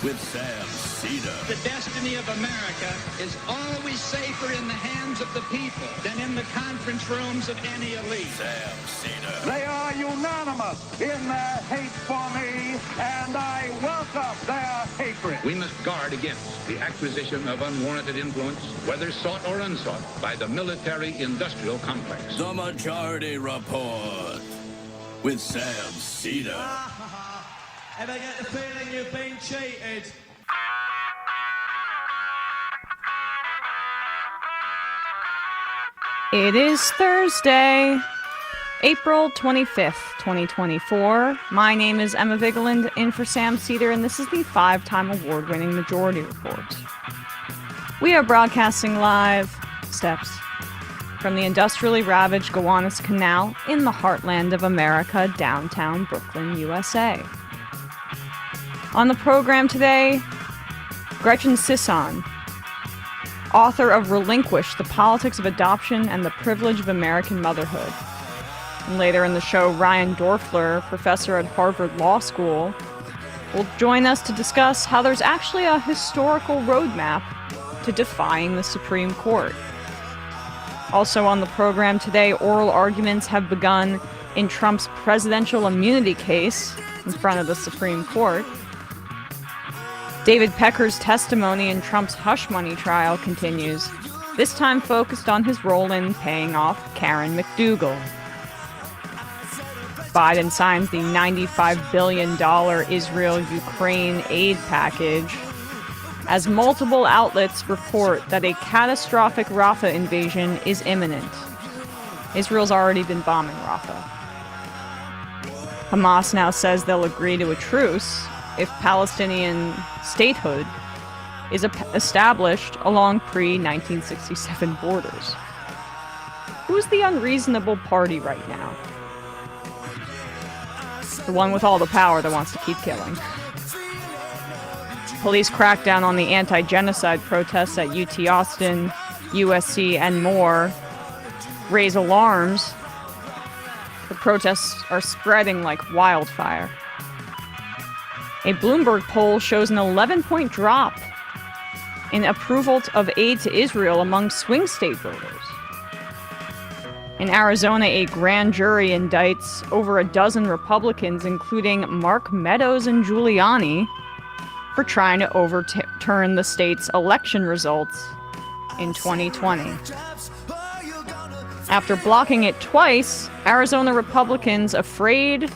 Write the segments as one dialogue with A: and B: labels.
A: with Sam Seder.
B: The destiny of America is always safer in the hands of the people than in the conference rooms of any elite.
A: Sam Seder.
C: They are unanimous in their hate for me, and I welcome their hatred.
D: We must guard against the acquisition of unwarranted influence, whether sought or unsought, by the military-industrial complex.
A: The Majority Report with Sam Seder.
E: Ever get the feeling you've been cheated?
F: It is Thursday, April 25th, 2024. My name is Emma Vigeland, in for Sam Seder, and this is the 5-time award-winning Majority Report. We are broadcasting live steps from the industrially ravaged Gowanus Canal in the heartland of America, downtown Brooklyn, USA. On the program today, Gretchen Sisson, author of Relinquished, The Politics of Adoption and the Privilege of American Motherhood. And later in the show, Ryan Doerfler, professor at Harvard Law School, will join us to discuss how there's actually a historical roadmap to defying the Supreme Court. Also on the program today, oral arguments have begun in Trump's presidential immunity case in front of the Supreme Court. David Pecker's testimony in Trump's hush money trial continues, this time focused on his role in paying off Karen McDougal. Biden signs the $95 billion Israel-Ukraine aid package as multiple outlets report that a catastrophic Rafah invasion is imminent. Israel's already been bombing Rafah. Hamas now says they'll agree to a truce if Palestinian statehood is established along pre-1967 borders. Who's the unreasonable party right now? The one with all the power that wants to keep killing. Police crackdown on the anti-genocide protests at UT Austin, USC, and more raise alarms. The protests are spreading like wildfire. A Bloomberg poll shows an 11-point drop in approval of aid to Israel among swing state voters. In Arizona, a grand jury indicts over a dozen Republicans, including Mark Meadows and Giuliani, for trying to overturn the state's election results in 2020. After blocking it twice, Arizona Republicans, afraid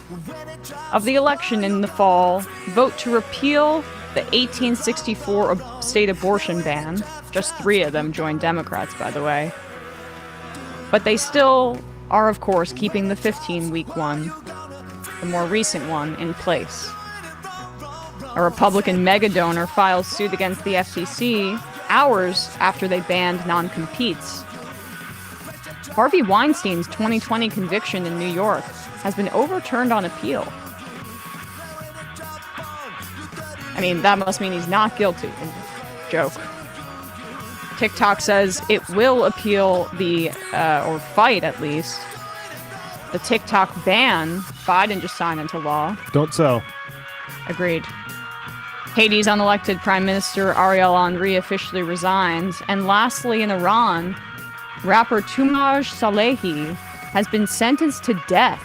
F: of the election in the fall, vote to repeal the 1864 state abortion ban. Just 3 of them joined Democrats, by the way. But they still are, of course, keeping the 15-week one, the more recent one, in place. A Republican mega-donor files suit against the FCC hours after they banned non-competes. Harvey Weinstein's 2020 conviction in New York has been overturned on appeal. I mean, that must mean he's not guilty. Joke. TikTok says it will appeal or fight at least, the TikTok ban Biden just signed into law.
G: Don't sell.
F: Agreed. Haiti's unelected Prime Minister Ariel Henry officially resigns. And lastly, in Iran, rapper Toumaj Salehi has been sentenced to death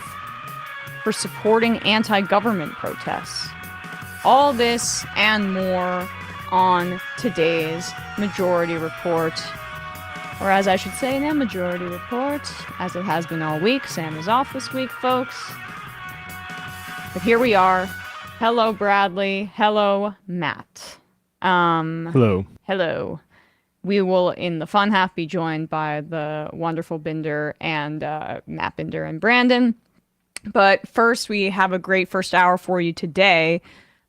F: for supporting anti-government protests. All this and more on today's Majority Report. Or as I should say, an EmMajority Report, as it has been all week. Sam is off this week, folks. But here we are. Hello, Bradley. Hello, Matt.
G: Hello.
F: Hello. We will, in the fun half, be joined by the wonderful Binder and Matt Binder and Brandon. But first, we have a great first hour for you today.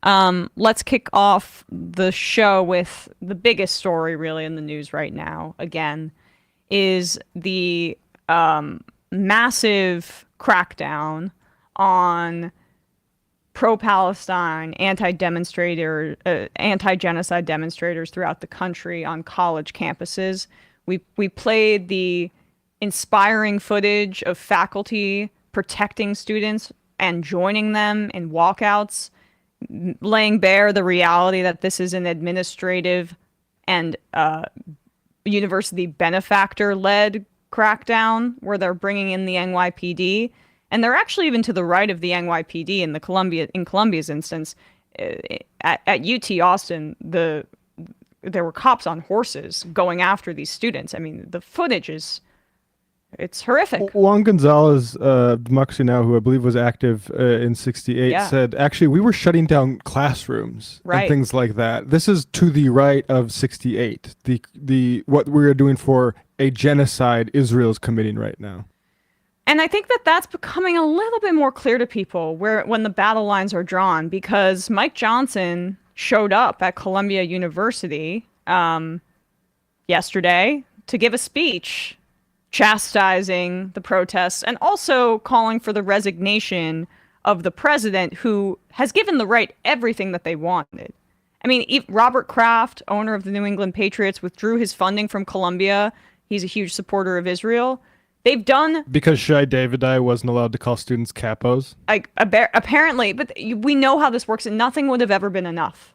F: Let's kick off the show with the biggest story, really, in the news right now, again, is the massive crackdown on pro-Palestine, anti-genocide demonstrators throughout the country on college campuses. We played the inspiring footage of faculty protecting students and joining them in walkouts laying bare the reality that this is an administrative and university benefactor-led crackdown where they're bringing in the NYPD. And they're actually even to the right of the NYPD in Columbia's instance. At UT Austin, there were cops on horses going after these students. I mean, the footage it's horrific.
G: Juan Gonzalez, Democracy Now!, who I believe was active in 68, said, actually, we were shutting down classrooms and things like that. This is to the right of 68, the what we're doing for a genocide Israel's committing right now.
F: And I think that that's becoming a little bit more clear to people when the battle lines are drawn, because Mike Johnson showed up at Columbia University yesterday to give a speech chastising the protests and also calling for the resignation of the president, who has given the right everything that they wanted. I mean, Robert Kraft, owner of the New England Patriots, withdrew his funding from Columbia. He's a huge supporter of Israel. They've done... Because
G: Shai Davidai wasn't allowed to call students capos?
F: Apparently, but we know how this works, and nothing would have ever been enough,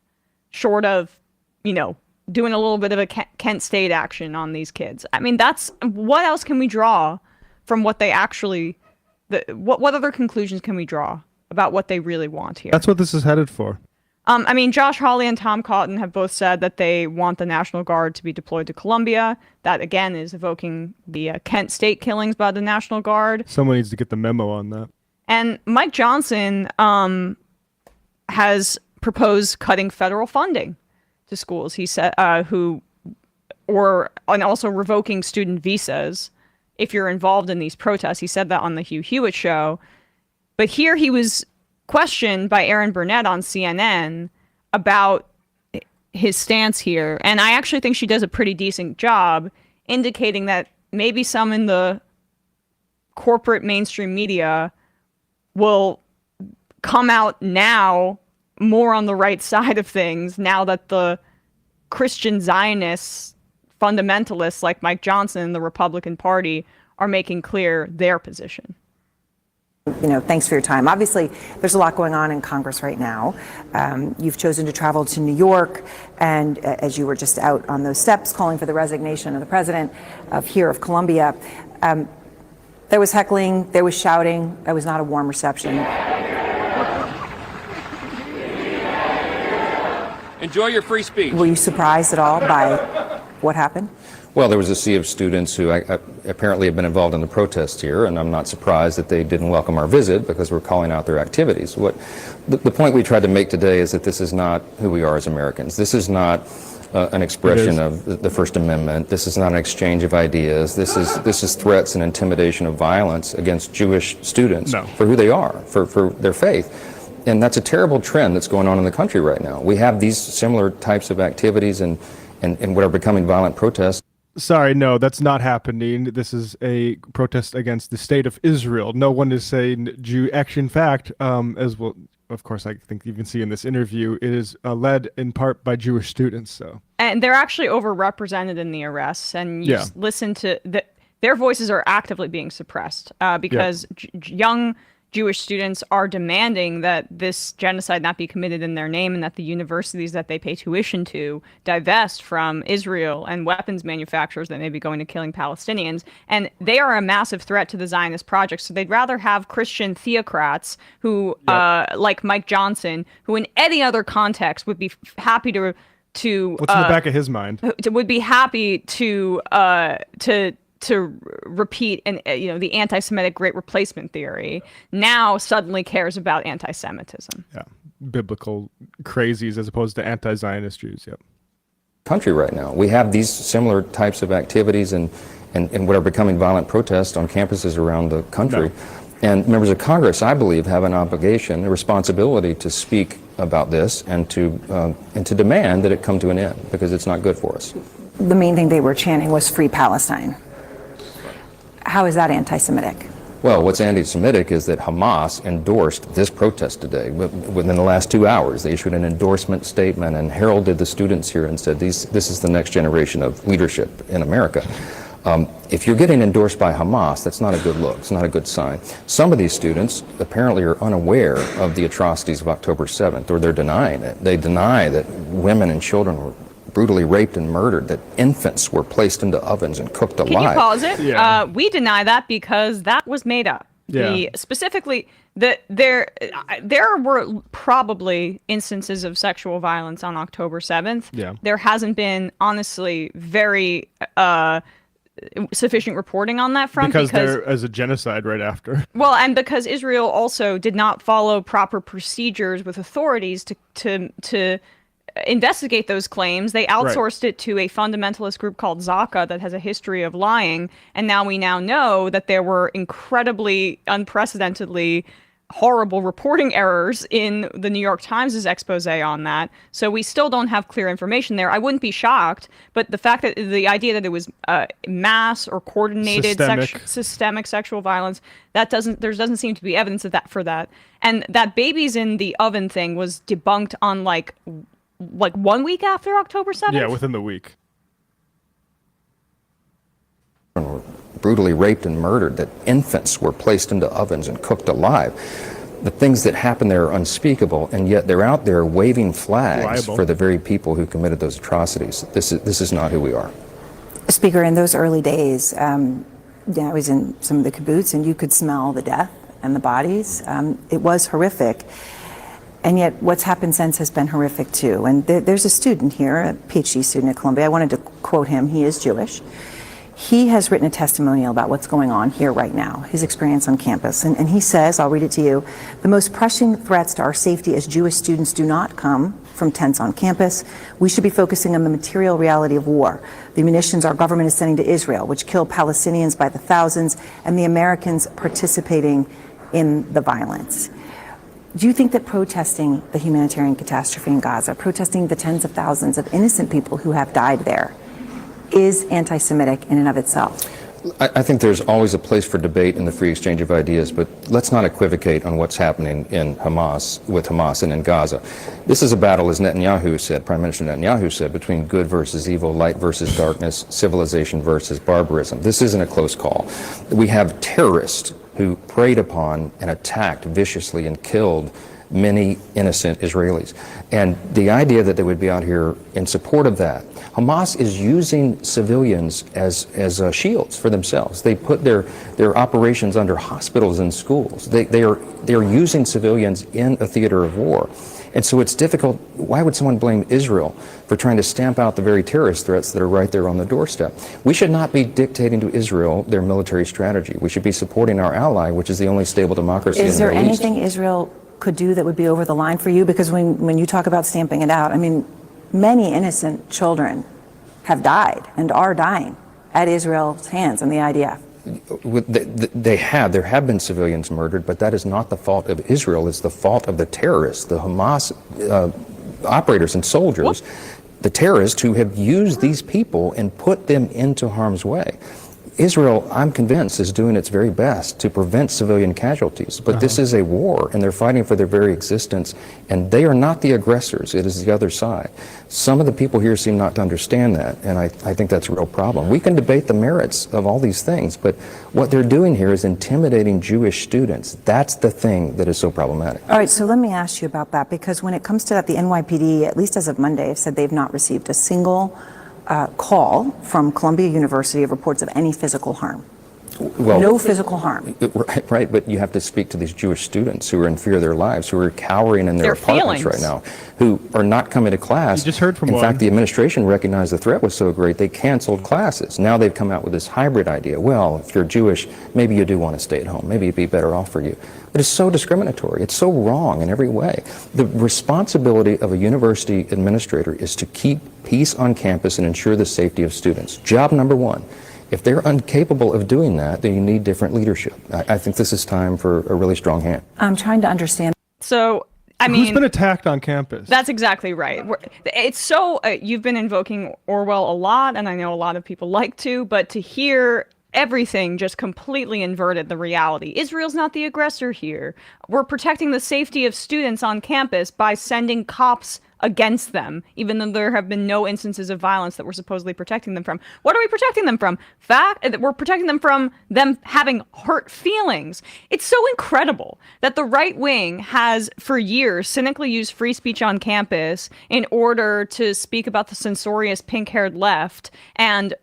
F: short of, doing a little bit of a Kent State action on these kids. I mean, what else can we draw from what they actually... What other conclusions can we draw about what they really want here?
G: That's what this is headed for.
F: I mean, Josh Hawley and Tom Cotton have both said that they want the National Guard to be deployed to Columbia. That, again, is evoking the Kent State killings by the National Guard.
G: Someone needs to get the memo on that.
F: And Mike Johnson has proposed cutting federal funding to schools. He said, and also revoking student visas if you're involved in these protests. He said that on the Hugh Hewitt show. But here he was questioned by Erin Burnett on CNN about his stance here. And I actually think she does a pretty decent job indicating that maybe some in the corporate mainstream media will come out now more on the right side of things now that the Christian Zionists, fundamentalists like Mike Johnson and the Republican Party are making clear their position.
H: Thanks for your time. Obviously, there's a lot going on in Congress right now. You've chosen to travel to New York, and as you were just out on those steps calling for the resignation of the president of Columbia, there was heckling, there was shouting. That was not a warm reception.
I: Enjoy your free speech.
H: Were you surprised at all by what happened?
J: Well, there was a sea of students who apparently have been involved in the protests here, and I'm not surprised that they didn't welcome our visit because we're calling out their activities. The point we tried to make today is that this is not who we are as Americans. This is not an expression of the First Amendment. This is not an exchange of ideas. This is threats and intimidation of violence against Jewish students for who they are, for their faith. And that's a terrible trend that's going on in the country right now. We have these similar types of activities and what are becoming violent protests.
G: Sorry, no, that's not happening. This is a protest against the state of Israel. No one is saying Jew. Actually, in fact, as well, of course, I think you can see in this interview, it is led in part by Jewish students. So,
F: and they're actually overrepresented in the arrests. And you listen to their voices are actively being suppressed because young Jewish students are demanding that this genocide not be committed in their name and that the universities that they pay tuition to divest from Israel and weapons manufacturers that may be going to killing Palestinians. And they are a massive threat to the Zionist project. So they'd rather have Christian theocrats who, like Mike Johnson, who in any other context would be happy to what's in the
G: back of his mind?
F: Would be happy to repeat the anti-Semitic Great Replacement theory, now suddenly cares about anti-Semitism.
G: Yeah, biblical crazies as opposed to anti-Zionist Jews. Yep.
J: Country right now, we have these similar types of activities and what are becoming violent protests on campuses around the country. And members of Congress, I believe, have an obligation, a responsibility to speak about this and to demand that it come to an end because it's not good for us.
H: The main thing they were chanting was Free Palestine. How is that anti-Semitic?
J: Well, what's anti-Semitic is that Hamas endorsed this protest today. Within the last 2 hours, they issued an endorsement statement and heralded the students here and said, this is the next generation of leadership in America. If you're getting endorsed by Hamas, that's not a good look. It's not a good sign. Some of these students apparently are unaware of the atrocities of October 7th, or they're denying it. They deny that women and children were brutally raped and murdered, that infants were placed into ovens and cooked alive.
F: Can you pause it? Yeah. We deny that because that was made up.
G: Yeah.
F: Specifically, there were probably instances of sexual violence on October 7th.
G: Yeah.
F: There hasn't been, honestly, very sufficient reporting on that front
G: because there is a genocide right after.
F: Well, and because Israel also did not follow proper procedures with authorities to investigate those claims. They outsourced it to a fundamentalist group called Zaka that has a history of lying, and now we know that there were incredibly, unprecedentedly horrible reporting errors in the New York Times' expose on that. So we still don't have clear information there. I wouldn't be shocked, but the fact that the idea that it was mass or coordinated systemic sexual violence, there doesn't seem to be evidence of that for that. And that babies in the oven thing was debunked on like 1 week after October 7th?
G: Yeah, within the week.
J: Brutally raped and murdered, that infants were placed into ovens and cooked alive. The things that happened there are unspeakable, and yet they're out there waving flags for the very people who committed those atrocities. This is not who we are.
H: Speaker, in those early days, I was in some of the kibbutz, and you could smell the death and the bodies. It was horrific. And yet what's happened since has been horrific too. And there's a student here, a PhD student at Columbia. I wanted to quote him. He is Jewish. He has written a testimonial about what's going on here right now, his experience on campus. And he says, I'll read it to you, the most pressing threats to our safety as Jewish students do not come from tents on campus. We should be focusing on the material reality of war. The munitions our government is sending to Israel, which kill Palestinians by the thousands, and the Americans participating in the violence. Do you think that protesting the humanitarian catastrophe in Gaza, protesting the tens of thousands of innocent people who have died there, is anti-Semitic in and of itself?
J: I think there's always a place for debate in the free exchange of ideas, but let's not equivocate on what's happening with Hamas and in Gaza. This is a battle, as Netanyahu said, Prime Minister Netanyahu said, between good versus evil, light versus darkness, civilization versus barbarism. This isn't a close call. We have terrorists who preyed upon and attacked viciously and killed many innocent Israelis. And the idea that they would be out here in support of that, Hamas is using civilians as shields for themselves. They put their operations under hospitals and schools. They are using civilians in a theater of war. And so it's difficult. Why would someone blame Israel for trying to stamp out the very terrorist threats that are right there on the doorstep? We should not be dictating to Israel their military strategy. We should be supporting our ally, which is the only stable democracy in the Middle East.
H: Is there anything Israel could do that would be over the line for you? Because when you talk about stamping it out, I mean, many innocent children have died and are dying at Israel's hands and the IDF.
J: There have been civilians murdered, but that is not the fault of Israel. It's the fault of the terrorists, the Hamas operators and soldiers, the terrorists who have used these people and put them into harm's way. Israel, I'm convinced, is doing its very best to prevent civilian casualties, but this is a war, and they're fighting for their very existence, and they are not the aggressors. It is the other side. Some of the people here seem not to understand that, and I think that's a real problem. We can debate the merits of all these things, but what they're doing here is intimidating Jewish students. That's the thing that is so problematic.
H: All right, so let me ask you about that, because when it comes to that, the NYPD, at least as of Monday, have said they've not received a single call from Columbia University of reports of any physical harm.
J: Well,
H: no physical harm.
J: Right, but you have to speak to these Jewish students who are in fear of their lives, who are cowering in their apartments right now, who are not coming to class.
G: You just heard from
J: In
G: one.
J: fact, the administration recognized the threat was so great, they canceled classes. Now they've come out with this hybrid idea. Well, if you're Jewish, maybe you do want to stay at home. Maybe it'd be better off for you. But it's so discriminatory. It's so wrong in every way. The responsibility of a university administrator is to keep peace on campus and ensure the safety of students. Job number one. If they're incapable of doing that, then you need different leadership. I think this is time for a really strong hand.
H: I'm trying to understand.
F: So, I mean,
G: who's been attacked on campus?
F: That's exactly right. It's so, you've been invoking Orwell a lot, and I know a lot of people like to, but to hear everything just completely inverted the reality. Israel's not the aggressor here. We're protecting the safety of students on campus by sending cops against them, even though there have been no instances of violence that we're supposedly protecting them from. What are we protecting them from? We're protecting them from them having hurt feelings. It's so incredible that the right wing has, for years, cynically used free speech on campus in order to speak about the censorious pink-haired left and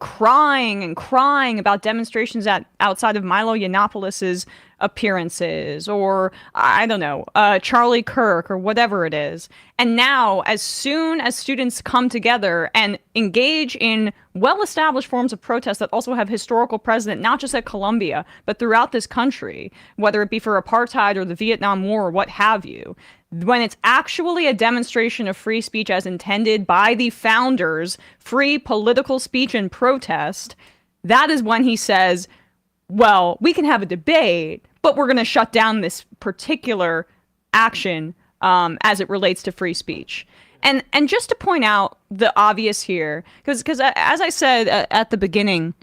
F: crying about demonstrations outside of Milo Yiannopoulos' appearances, or I don't know, Charlie Kirk, or whatever it is. And now, as soon as students come together and engage in well-established forms of protest that also have historical precedent, not just at Columbia, but throughout this country, whether it be for apartheid or the Vietnam War or what have you, when it's actually a demonstration of free speech as intended by the founders, free political speech and protest, that is when he says, well, we can have a debate, but we're going to shut down this particular action as it relates to free speech. And just to point out the obvious here, because as I said at the beginning,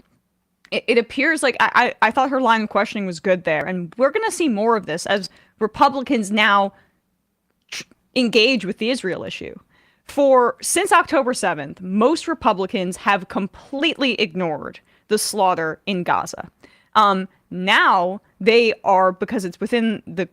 F: it appears like I thought her line of questioning was good there. And we're going to see more of this as Republicans now engage with the Israel issue. Since October 7th, most Republicans have completely ignored the slaughter in Gaza. Now they are, because it's within the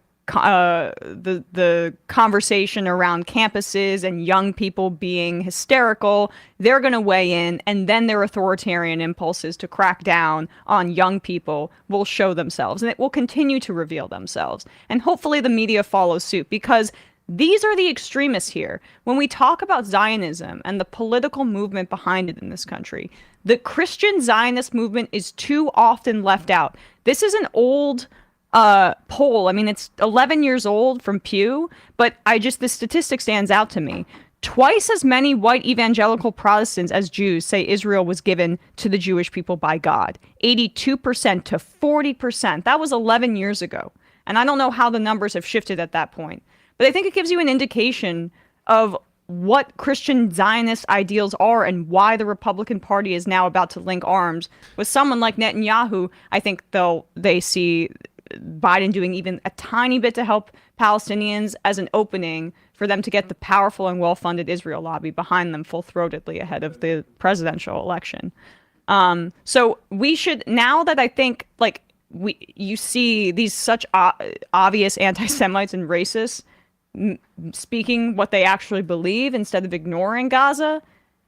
F: conversation around campuses and young people being hysterical, they're going to weigh in, and then their authoritarian impulses to crack down on young people will show themselves, and it will continue to reveal themselves. And hopefully the media follows suit, because these are the extremists here. When we talk about Zionism and the political movement behind it in this country, the Christian Zionist movement is too often left out. This is an old poll. I mean, it's 11 years old from Pew, but the statistic stands out to me. Twice as many white evangelical Protestants as Jews say Israel was given to the Jewish people by God. 82% to 40%. That was 11 years ago. And I don't know how the numbers have shifted at that point. But I think it gives you an indication of what Christian Zionist ideals are and why the Republican Party is now about to link arms with someone like Netanyahu. I think they see Biden doing even a tiny bit to help Palestinians as an opening for them to get the powerful and well-funded Israel lobby behind them full-throatedly ahead of the presidential election. So we should, now that I think you see these such obvious anti-Semites and racists speaking what they actually believe instead of ignoring Gaza,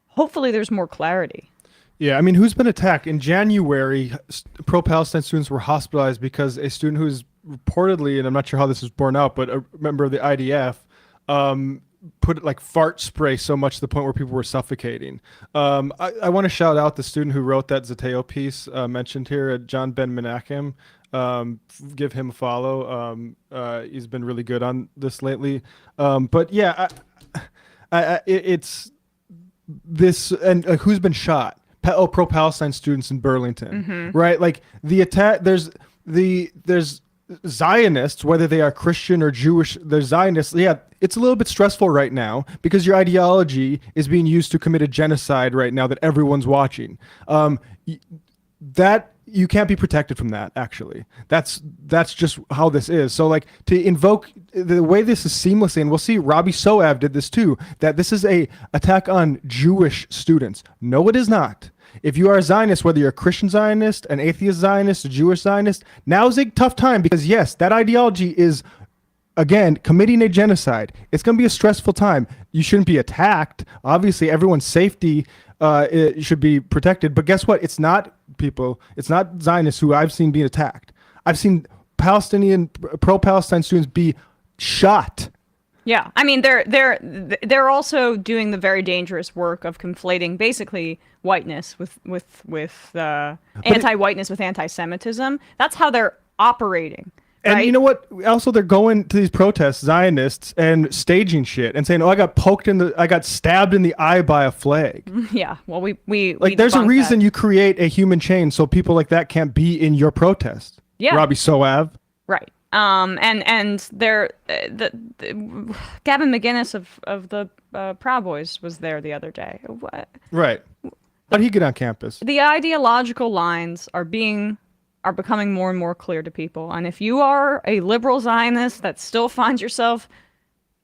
F: hopefully there's more clarity.
G: Yeah, I mean, who's been attacked? In January, pro-Palestine students were hospitalized because a student who's reportedly, and I'm not sure how this was borne out, but a member of the IDF put fart spray so much to the point where people were suffocating. I want to shout out the student who wrote that Zateo piece mentioned here, John Ben Menachem. Give him a follow. He's been really good on this lately. But yeah, it's this, and who's been shot? Pro-Palestine students in Burlington, right? Like the attack. There's Zionists, whether they are Christian or Jewish. They're Zionists. Yeah, it's a little bit stressful right now because your ideology is being used to commit a genocide right now that everyone's watching. That you can't be protected from that. Actually, that's just how this is. So to invoke the way this is seamlessly, and we'll see Robbie Soav did this too, that this is a attack on Jewish students. No, it is not. If you are a Zionist, whether you're a Christian Zionist, an atheist Zionist, a Jewish Zionist, now is a tough time because yes, that ideology is, again, committing a genocide. It's going to be a stressful time. You shouldn't be attacked. Obviously, everyone's safety it should be protected. But guess what? It's not Zionists who I've seen being attacked. I've seen pro-Palestine students be shot.
F: Yeah, I mean they're also doing the very dangerous work of conflating basically whiteness with anti-whiteness with anti-Semitism. That's how they're operating.
G: And
F: right?
G: You know what? Also, they're going to these protests, Zionists, and staging shit and saying, "Oh, I got stabbed in the eye by a flag."
F: Yeah. Well, we
G: there's a reason
F: that.
G: You create a human chain so people like that can't be in your protest.
F: Yeah.
G: Robbie Soav.
F: Right. And they're Gavin McInnes of the Proud Boys was there the other day. What?
G: Right. How'd he get on campus?
F: The ideological lines are becoming more and more clear to people. And if you are a liberal Zionist that still finds yourself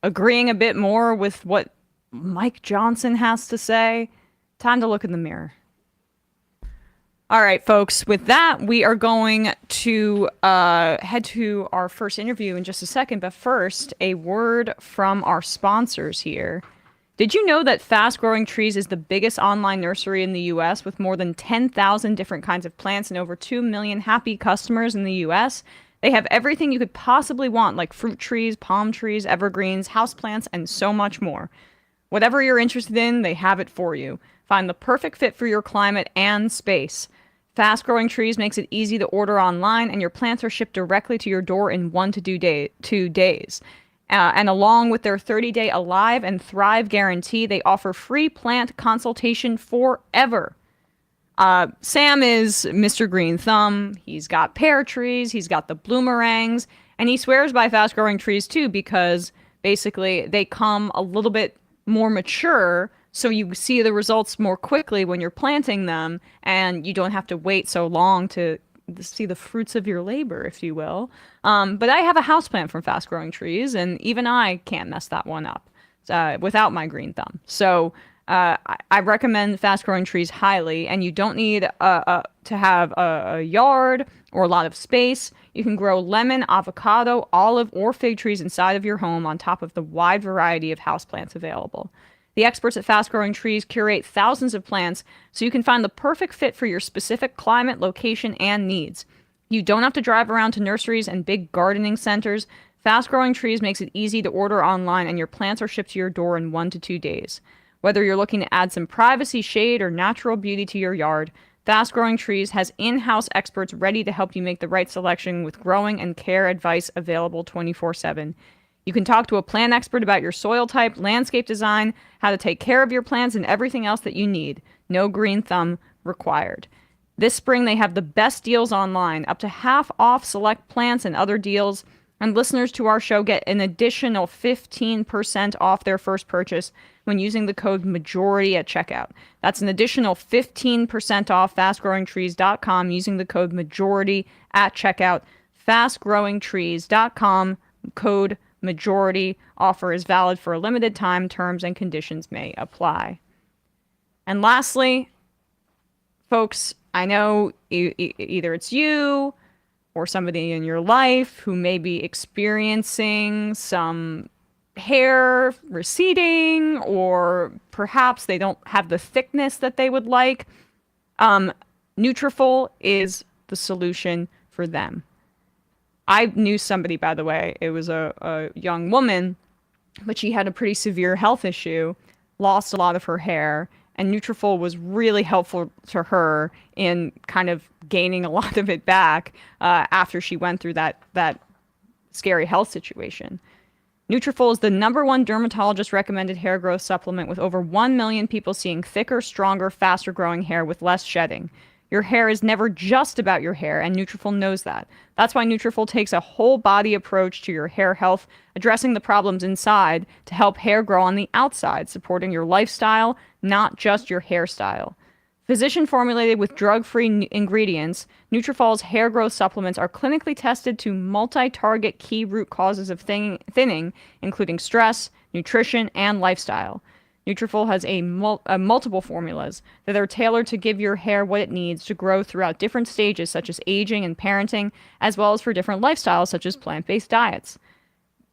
F: agreeing a bit more with what Mike Johnson has to say, time to look in the mirror. All right, folks, with that, we are going to head to our first interview in just a second. But first, a word from our sponsors here. Did you know that Fast Growing Trees is the biggest online nursery in the U.S. with more than 10,000 different kinds of plants and over 2 million happy customers in the U.S.? They have everything you could possibly want, like fruit trees, palm trees, evergreens, houseplants, and so much more. Whatever you're interested in, they have it for you. Find the perfect fit for your climate and space. Fast Growing Trees makes it easy to order online, and your plants are shipped directly to your door in 1 to 2 days. And along with their 30-day Alive and Thrive guarantee, they offer free plant consultation forever. Sam is Mr. Green Thumb. He's got pear trees, he's got the bloomerangs, and he swears by Fast Growing Trees too, because basically they come a little bit more mature, so you see the results more quickly when you're planting them, and you don't have to wait so long to see the fruits of your labor, if you will. But I have a houseplant from Fast Growing Trees, and even I can't mess that one up without my green thumb. So I recommend Fast Growing Trees highly, and you don't need to have a yard or a lot of space. You can grow lemon, avocado, olive, or fig trees inside of your home on top of the wide variety of houseplants available. The experts at Fast Growing Trees curate thousands of plants so you can find the perfect fit for your specific climate, location, and needs. You don't have to drive around to nurseries and big gardening centers. Fast Growing Trees makes it easy to order online, and your plants are shipped to your door in 1 to 2 days. Whether you're looking to add some privacy, shade, or natural beauty to your yard, Fast Growing Trees has in-house experts ready to help you make the right selection with growing and care advice available 24/7. You can talk to a plant expert about your soil type, landscape design, how to take care of your plants, and everything else that you need. No green thumb required. This spring, they have the best deals online, up to half off select plants and other deals. And listeners to our show get an additional 15% off their first purchase when using the code MAJORITY at checkout. That's an additional 15% off fastgrowingtrees.com using the code MAJORITY at checkout. Fastgrowingtrees.com, code MAJORITY. Offer is valid for a limited time. Terms and conditions may apply. And lastly, folks, I know either it's you or somebody in your life who may be experiencing some hair receding, or perhaps they don't have the thickness that they would like. Nutrafol is the solution for them. I knew somebody, by the way, it was a young woman, but she had a pretty severe health issue, lost a lot of her hair, and Nutrafol was really helpful to her in kind of gaining a lot of it back after she went through that scary health situation. Nutrafol is the #1 dermatologist recommended hair growth supplement, with over 1 million people seeing thicker, stronger, faster growing hair with less shedding. Your hair is never just about your hair, and Nutrafol knows that. That's why Nutrafol takes a whole body approach to your hair health, addressing the problems inside to help hair grow on the outside, supporting your lifestyle, not just your hairstyle. Physician formulated with drug-free ingredients, Nutrafol's hair growth supplements are clinically tested to multi-target key root causes of thinning, including stress, nutrition, and lifestyle. Nutrafol has multiple formulas that are tailored to give your hair what it needs to grow throughout different stages, such as aging and parenting, as well as for different lifestyles, such as plant-based diets.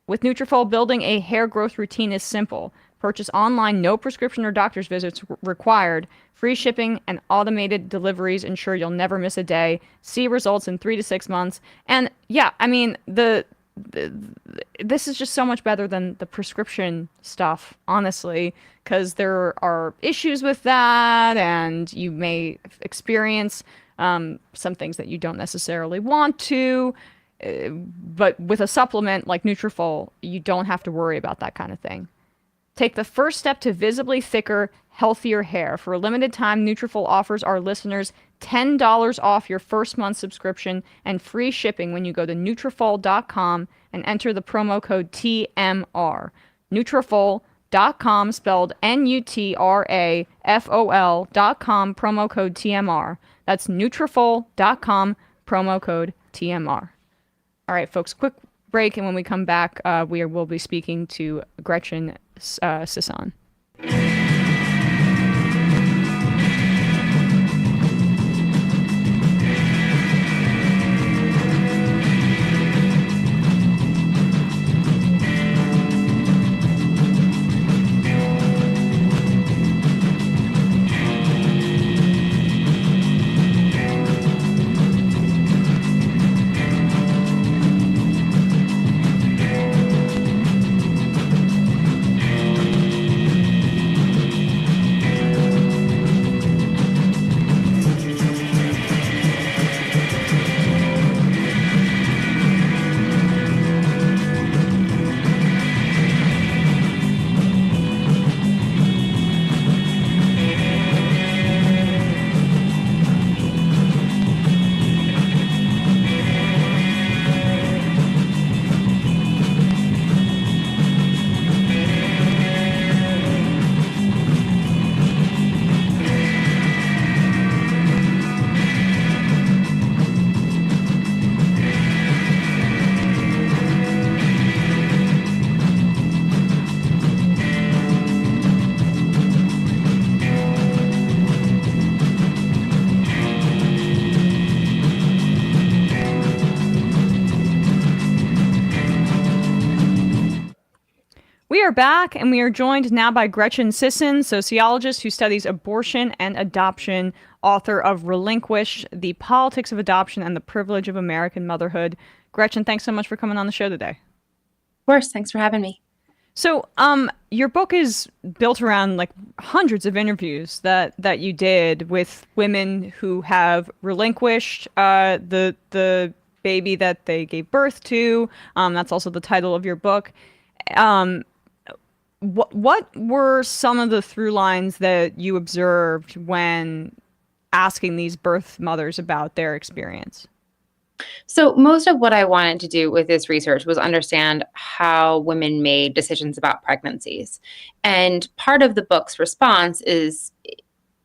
F: With Nutrafol, building a hair growth routine is simple. Purchase online, no prescription or doctor's visits required. Free shipping and automated deliveries ensure you'll never miss a day. See results in 3 to 6 months. And yeah, I mean, this is just so much better than the prescription stuff, honestly, because there are issues with that, and you may experience some things that you don't necessarily want to. But with a supplement like Nutrafol, you don't have to worry about that kind of thing. Take the first step to visibly thicker, healthier hair. For a limited time, Nutrafol offers our listeners $10 off your first month subscription and free shipping when you go to Nutrafol.com and enter the promo code TMR. Nutrafol.com, spelled Nutrafol.com, promo code TMR. That's Nutrafol.com, promo code TMR. All right, folks, quick break, and when we come back, we will be speaking to Gretchen Sisson. We are back, and we are joined now by Gretchen Sisson, sociologist who studies abortion and adoption, author of Relinquished, The Politics of Adoption and the Privilege of American Motherhood. Gretchen, thanks so much for coming on the show today.
K: Of course. Thanks for having me.
F: So, your book is built around like hundreds of interviews that you did with women who have relinquished the baby that they gave birth to. That's also the title of your book. What were some of the through lines that you observed when asking these birth mothers about their experience?
K: So most of what I wanted to do with this research was understand how women made decisions about pregnancies. And part of the book's response is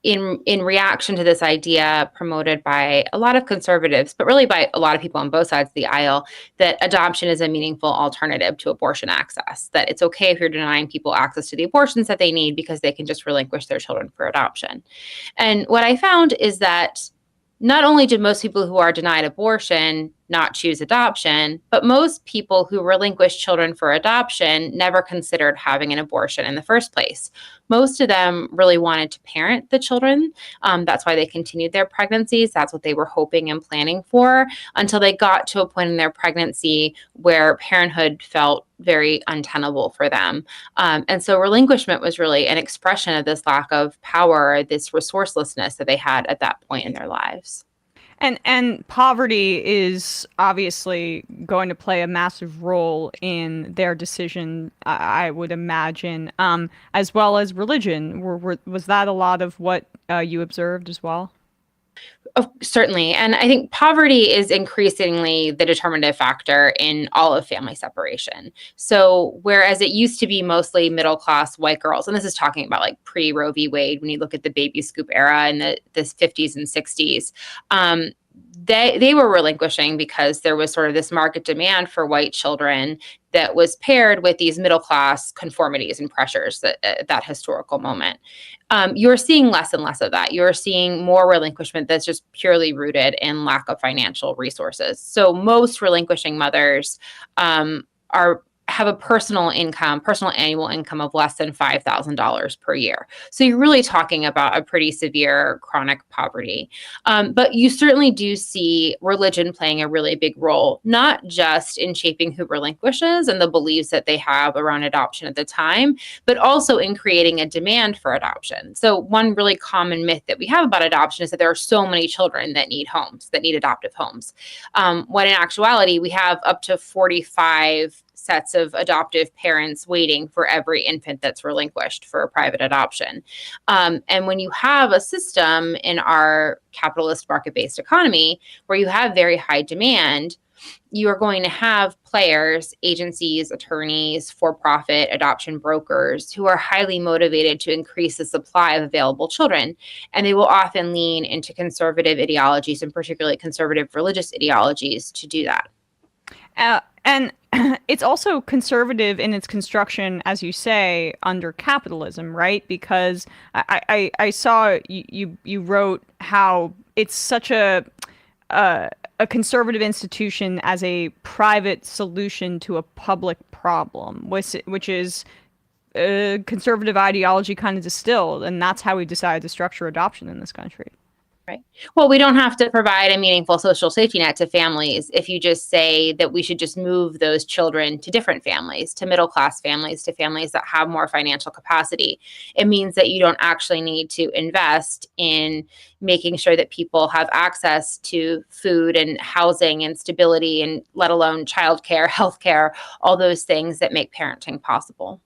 K: in reaction to this idea promoted by a lot of conservatives, but really by a lot of people on both sides of the aisle, that adoption is a meaningful alternative to abortion access, that it's okay if you're denying people access to the abortions that they need because they can just relinquish their children for adoption. And what I found is that not only did most people who are denied abortion not choose adoption, but most people who relinquish children for adoption never considered having an abortion in the first place. Most of them really wanted to parent the children. That's why they continued their pregnancies. That's what they were hoping and planning for until they got to a point in their pregnancy where parenthood felt very untenable for them. And so relinquishment was really an expression of this lack of power, this resourcelessness that they had at that point in their lives.
F: And poverty is obviously going to play a massive role in their decision, I would imagine, as well as religion. Was that a lot of what you observed as well?
K: Oh, certainly. And I think poverty is increasingly the determinative factor in all of family separation. So whereas it used to be mostly middle-class white girls, and this is talking about like pre-Roe v. Wade, when you look at the baby scoop era in the 50s and 60s, they were relinquishing because there was sort of this market demand for white children that was paired with these middle-class conformities and pressures at that historical moment. You're seeing less and less of that. You're seeing more relinquishment that's just purely rooted in lack of financial resources. So most relinquishing mothers have a personal annual income of less than $5,000 per year. So you're really talking about a pretty severe chronic poverty. But you certainly do see religion playing a really big role, not just in shaping who relinquishes and the beliefs that they have around adoption at the time, but also in creating a demand for adoption. So one really common myth that we have about adoption is that there are so many children that need homes, that need adoptive homes. When in actuality, we have up to 45 sets of adoptive parents waiting for every infant that's relinquished for a private adoption. And when you have a system in our capitalist market-based economy where you have very high demand, you are going to have players, agencies, attorneys, for-profit adoption brokers who are highly motivated to increase the supply of available children. And they will often lean into conservative ideologies and particularly conservative religious ideologies to do that.
F: And it's also conservative in its construction, as you say, under capitalism, right? Because I saw you wrote how it's such a conservative institution as a private solution to a public problem, which is conservative ideology kind of distilled, and that's how we decided to structure adoption in this country.
K: Right. Well, we don't have to provide a meaningful social safety net to families if you just say that we should just move those children to different families, to middle class families, to families that have more financial capacity. It means that you don't actually need to invest in making sure that people have access to food and housing and stability, and let alone childcare, healthcare, all those things that make parenting possible.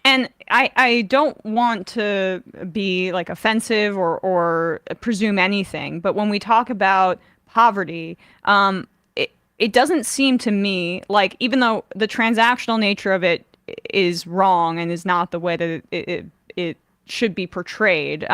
F: And I don't want to be like offensive or presume anything, but when we talk about poverty, it doesn't seem to me like, even though the transactional nature of it is wrong and is not the way that it should be portrayed,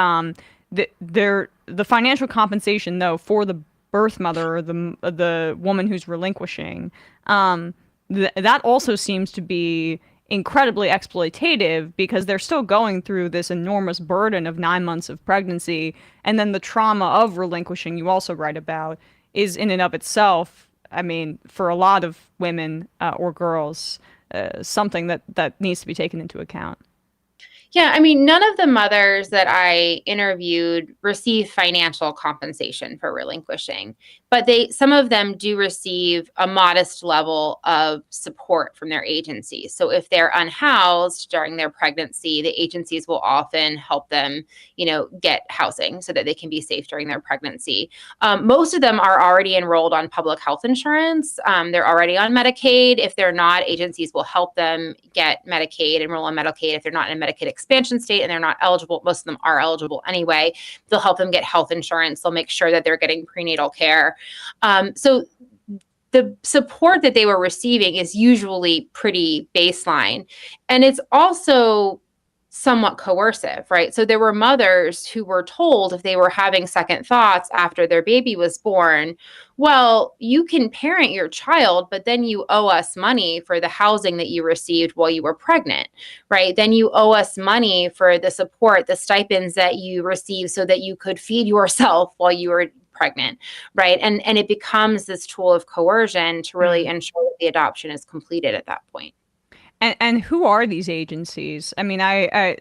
F: the financial compensation though for the birth mother or the woman who's relinquishing, that also seems to be incredibly exploitative, because they're still going through this enormous burden of 9 months of pregnancy, and then the trauma of relinquishing, you also write about, is in and of itself, I mean, for a lot of women or girls, something that needs to be taken into account.
K: Yeah, I mean, none of the mothers that I interviewed receive financial compensation for relinquishing, but some of them do receive a modest level of support from their agencies. So if they're unhoused during their pregnancy, the agencies will often help them, get housing so that they can be safe during their pregnancy. Most of them are already enrolled on public health insurance. They're already on Medicaid. If they're not, agencies will help them get Medicaid, enroll on Medicaid. If they're not in a Medicaid expansion state and they're not eligible, most of them are eligible anyway, they'll help them get health insurance. They'll make sure that they're getting prenatal care. So the support that they were receiving is usually pretty baseline. And it's also somewhat coercive, right? So there were mothers who were told, if they were having second thoughts after their baby was born, well, you can parent your child, but then you owe us money for the housing that you received while you were pregnant, right? Then you owe us money for the support, the stipends that you received so that you could feed yourself while you were pregnant, right? And it becomes this tool of coercion to really ensure that the adoption is completed at that point.
F: And who are these agencies? I mean, I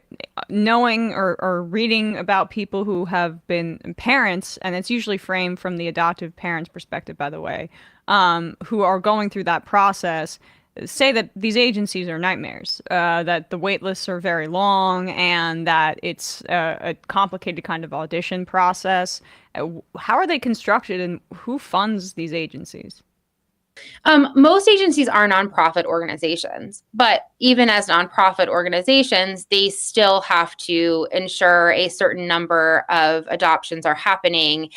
F: knowing or reading about people who have been parents, and it's usually framed from the adoptive parent's perspective, by the way, who are going through that process, say that these agencies are nightmares, that the wait lists are very long, and that it's a complicated kind of audition process. How are they constructed, and who funds these agencies?
K: Most agencies are nonprofit organizations, but even as nonprofit organizations, they still have to ensure a certain number of adoptions are happening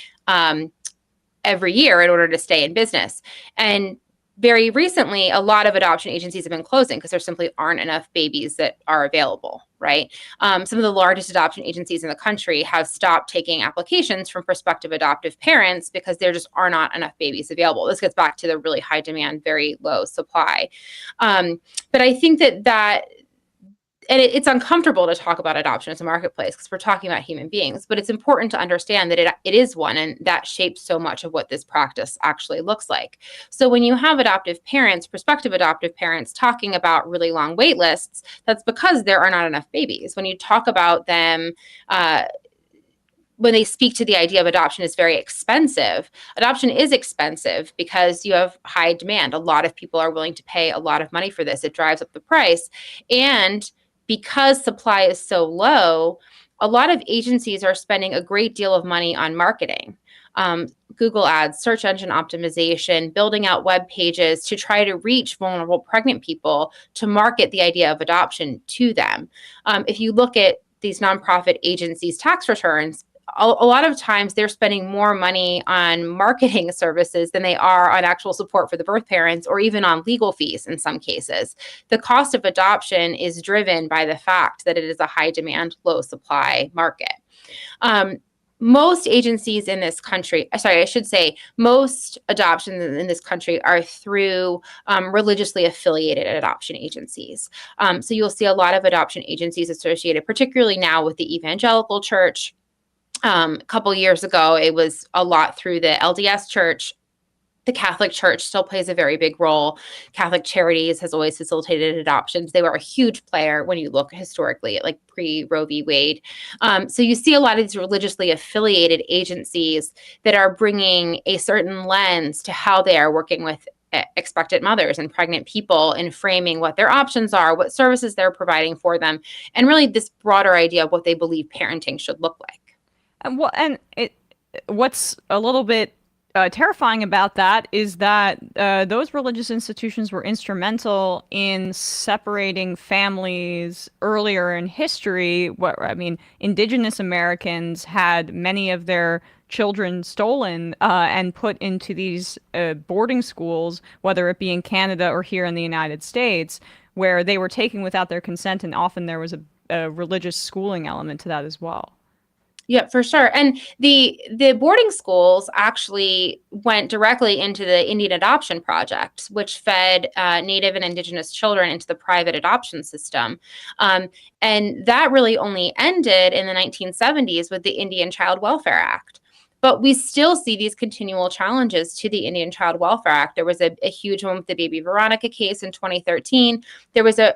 K: every year in order to stay in business. And very recently, a lot of adoption agencies have been closing because there simply aren't enough babies that are available, right? Some of the largest adoption agencies in the country have stopped taking applications from prospective adoptive parents because there just are not enough babies available. This gets back to the really high demand, very low supply. But I think that and it's uncomfortable to talk about adoption as a marketplace because we're talking about human beings, but it's important to understand that it is one, and that shapes so much of what this practice actually looks like. So when you have adoptive parents, prospective adoptive parents talking about really long wait lists, that's because there are not enough babies. When you talk about them, when they speak to the idea of adoption is very expensive, adoption is expensive because you have high demand. A lot of people are willing to pay a lot of money for this. It drives up the price. And because supply is so low, a lot of agencies are spending a great deal of money on marketing, Google ads, search engine optimization, building out web pages to try to reach vulnerable pregnant people to market the idea of adoption to them. If you look at these nonprofit agencies' tax returns, a lot of times they're spending more money on marketing services than they are on actual support for the birth parents, or even on legal fees in some cases. The cost of adoption is driven by the fact that it is a high demand, low supply market. most agencies in this country, sorry, I should say most adoptions in this country are through religiously affiliated adoption agencies. So you'll see a lot of adoption agencies associated, particularly now with the evangelical church. A couple years ago, it was a lot through the LDS church. The Catholic Church still plays a very big role. Catholic Charities has always facilitated adoptions. They were a huge player when you look historically at like pre-Roe v. Wade. So you see a lot of these religiously affiliated agencies that are bringing a certain lens to how they are working with expectant mothers and pregnant people in framing what their options are, what services they're providing for them, and really this broader idea of what they believe parenting should look like.
F: What's a little bit terrifying about that is that those religious institutions were instrumental in separating families earlier in history. Indigenous Americans had many of their children stolen and put into these boarding schools, whether it be in Canada or here in the United States, where they were taken without their consent, and often there was a religious schooling element to that as well.
K: Yeah, for sure. And the boarding schools actually went directly into the Indian Adoption Project, which fed Native and Indigenous children into the private adoption system. And that really only ended in the 1970s with the Indian Child Welfare Act. But we still see these continual challenges to the Indian Child Welfare Act. There was a huge one with the Baby Veronica case in 2013. There was a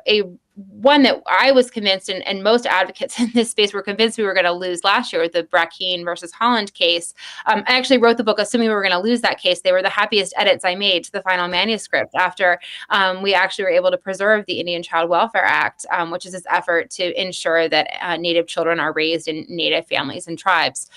K: one that I was convinced, and most advocates in this space were convinced we were going to lose last year with the Brackeen versus Holland case. I actually wrote the book assuming we were going to lose that case. They were the happiest edits I made to the final manuscript after we actually were able to preserve the Indian Child Welfare Act, which is this effort to ensure that Native children are raised in Native families and tribes.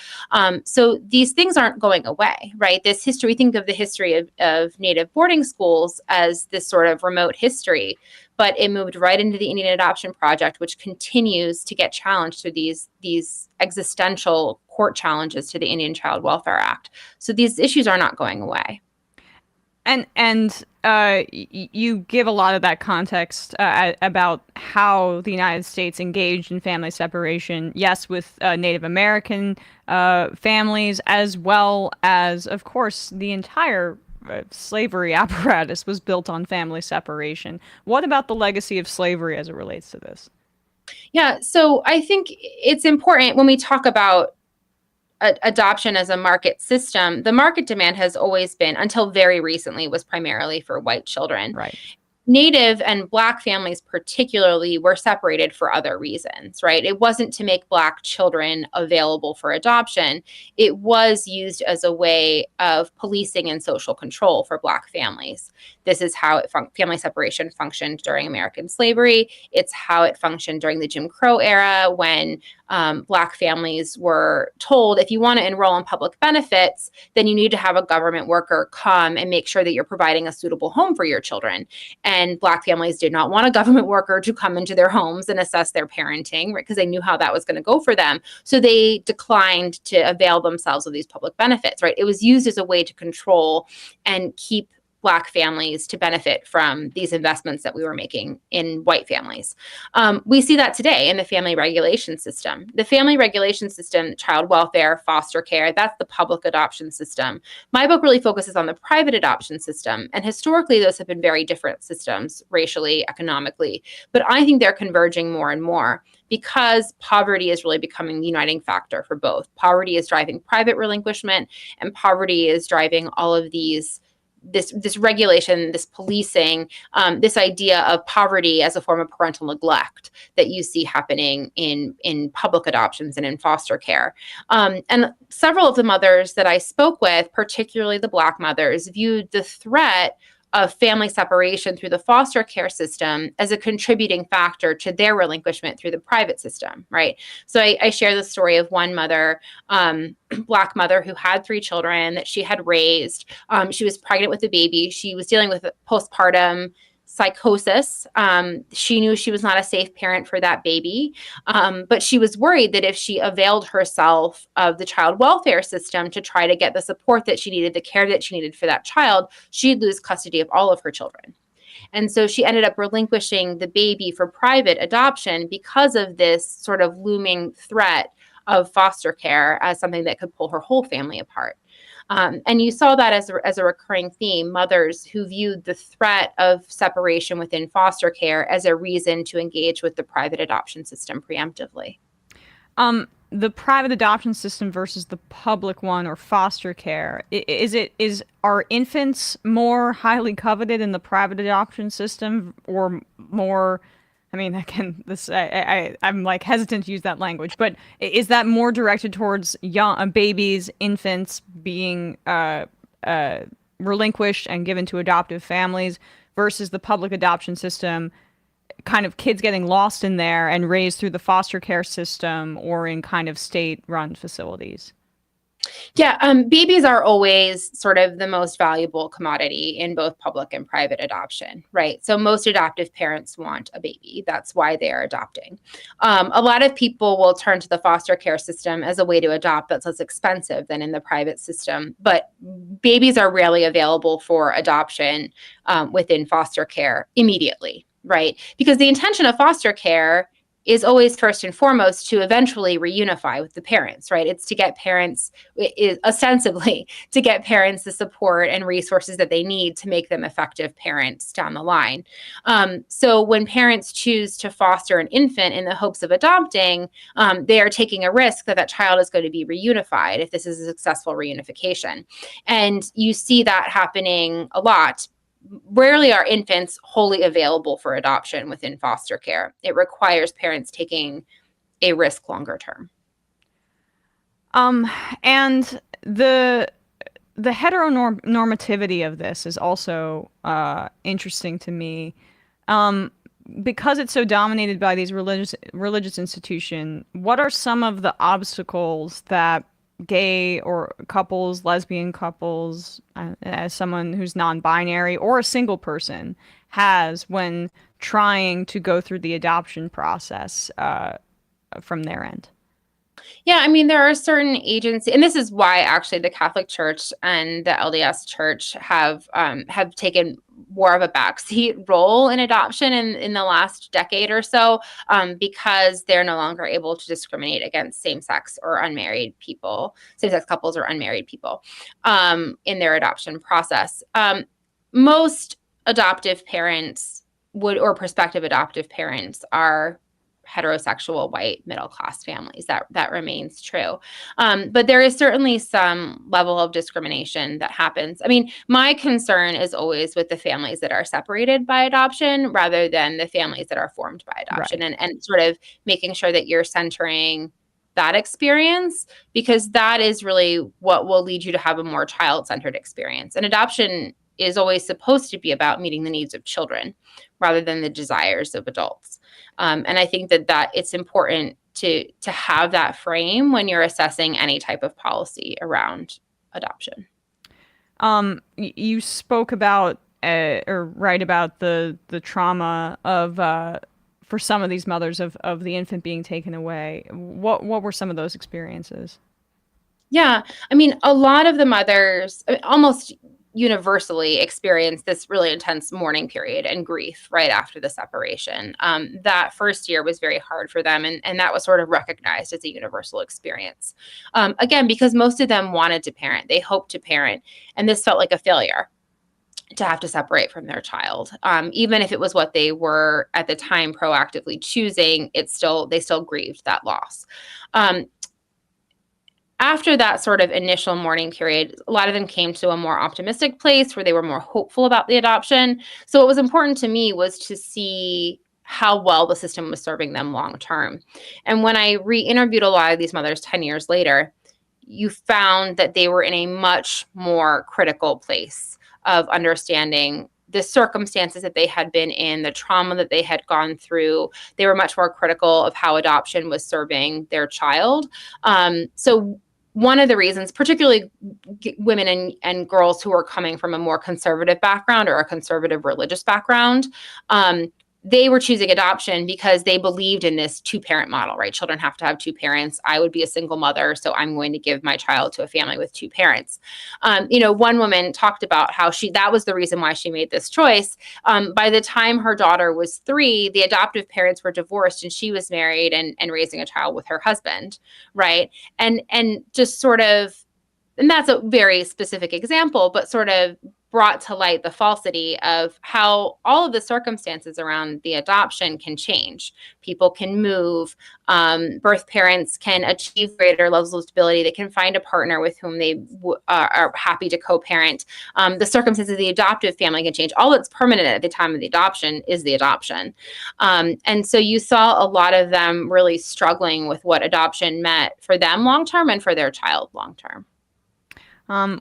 K: So these things aren't going away, right? This history, we think of the history of Native boarding schools as this sort of remote history, but it moved right into the Indian Adoption Project, which continues to get challenged through these existential court challenges to the Indian Child Welfare Act. So these issues are not going away.
F: And you give a lot of that context about how the United States engaged in family separation, yes, with Native American families, as well as, of course, the entire slavery apparatus was built on family separation. What about the legacy of slavery as it relates to this?
K: Yeah, so I think it's important when we talk about adoption as a market system. The market demand has always been, until very recently, was primarily for white children.
F: Right.
K: Native and Black families particularly were separated for other reasons, right? It wasn't to make Black children available for adoption. It was used as a way of policing and social control for Black families. This is how family separation functioned during American slavery. It's how it functioned during the Jim Crow era when Black families were told, if you want to enroll in public benefits, then you need to have a government worker come and make sure that you're providing a suitable home for your children. And Black families did not want a government worker to come into their homes and assess their parenting, right? Because they knew how that was going to go for them. So they declined to avail themselves of these public benefits, right? It was used as a way to control and keep Black families to benefit from these investments that we were making in white families. We see that today in the family regulation system. The family regulation system, child welfare, foster care, that's the public adoption system. My book really focuses on the private adoption system. And historically, those have been very different systems, racially, economically. But I think they're converging more and more because poverty is really becoming the uniting factor for both. Poverty is driving private relinquishment, and poverty is driving all of this regulation, this policing, this idea of poverty as a form of parental neglect that you see happening in public adoptions and in foster care. And several of the mothers that I spoke with, particularly the Black mothers, viewed the threat of family separation through the foster care system as a contributing factor to their relinquishment through the private system, right? So I share the story of one mother, Black mother who had 3 children that she had raised. She was pregnant with a baby. She was dealing with postpartum psychosis. She knew she was not a safe parent for that baby, but she was worried that if she availed herself of the child welfare system to try to get the support that she needed, the care that she needed for that child, she'd lose custody of all of her children. And so she ended up relinquishing the baby for private adoption because of this sort of looming threat of foster care as something that could pull her whole family apart. And you saw that as a recurring theme, mothers who viewed the threat of separation within foster care as a reason to engage with the private adoption system preemptively.
F: The private adoption system versus the public one, or foster care, are infants more highly coveted in the private adoption system, or more? I mean, again, I'm like hesitant to use that language, but is that more directed towards young babies, infants being relinquished and given to adoptive families, versus the public adoption system, kind of kids getting lost in there and raised through the foster care system or in kind of state-run facilities?
K: Yeah, babies are always sort of the most valuable commodity in both public and private adoption, right? So most adoptive parents want a baby. That's why they are adopting. A lot of people will turn to the foster care system as a way to adopt that's less expensive than in the private system. But babies are rarely available for adoption within foster care immediately, right? Because the intention of foster care is always first and foremost to eventually reunify with the parents, right? It's to get parents, ostensibly, to get parents the support and resources that they need to make them effective parents down the line. So when parents choose to foster an infant in the hopes of adopting, they are taking a risk that that child is going to be reunified if this is a successful reunification. And you see that happening a lot. Rarely are infants wholly available for adoption within foster care. It requires parents taking a risk longer term.
F: And the heteronormativity of this is also interesting to me. Because it's so dominated by these religious institutions, what are some of the obstacles that gay or couples, lesbian couples, as someone who's non-binary or a single person, has when trying to go through the adoption process from their end?
K: Yeah, I mean, there are certain agencies, and this is why actually the Catholic Church and the LDS Church have taken more of a backseat role in adoption in the last decade or so, because they're no longer able to discriminate against same-sex or unmarried people, same-sex couples or unmarried people in their adoption process. Most adoptive parents or prospective adoptive parents are heterosexual white middle-class families. That remains true. But there is certainly some level of discrimination that happens. I mean, my concern is always with the families that are separated by adoption rather than the families that are formed by adoption, right. and sort of making sure that you're centering that experience, because that is really what will lead you to have a more child-centered experience. And adoption is always supposed to be about meeting the needs of children rather than the desires of adults. And I think that it's important to have that frame when you're assessing any type of policy around adoption.
F: You spoke about or write about the trauma of for some of these mothers of the infant being taken away. What were some of those experiences?
K: Yeah, I mean, a lot of the mothers, almost universally, experience this really intense mourning period and grief right after the separation. That first year was very hard for them, and that was sort of recognized as a universal experience. Again, because most of them wanted to parent, they hoped to parent, and this felt like a failure to have to separate from their child. Even if it was what they were at the time proactively choosing, they still grieved that loss. After that sort of initial mourning period, a lot of them came to a more optimistic place where they were more hopeful about the adoption. So what was important to me was to see how well the system was serving them long term. And when I re-interviewed a lot of these mothers 10 years later, you found that they were in a much more critical place of understanding the circumstances that they had been in, the trauma that they had gone through. They were much more critical of how adoption was serving their child. So one of the reasons, particularly women and girls who are coming from a more conservative background or a conservative religious background, they were choosing adoption because they believed in this two-parent model, right? Children have to have two parents. I would be a single mother, so I'm going to give my child to a family with two parents. One woman talked about how that was the reason why she made this choice. By the time her daughter was 3, the adoptive parents were divorced and she was married and raising a child with her husband, right? And just sort of, and that's a very specific example, but sort of brought to light the falsity of how all of the circumstances around the adoption can change. People can move, birth parents can achieve greater levels of stability, they can find a partner with whom they are happy to co-parent. The circumstances of the adoptive family can change. All that's permanent at the time of the adoption is the adoption. And so you saw a lot of them really struggling with what adoption meant for them long-term and for their child long-term.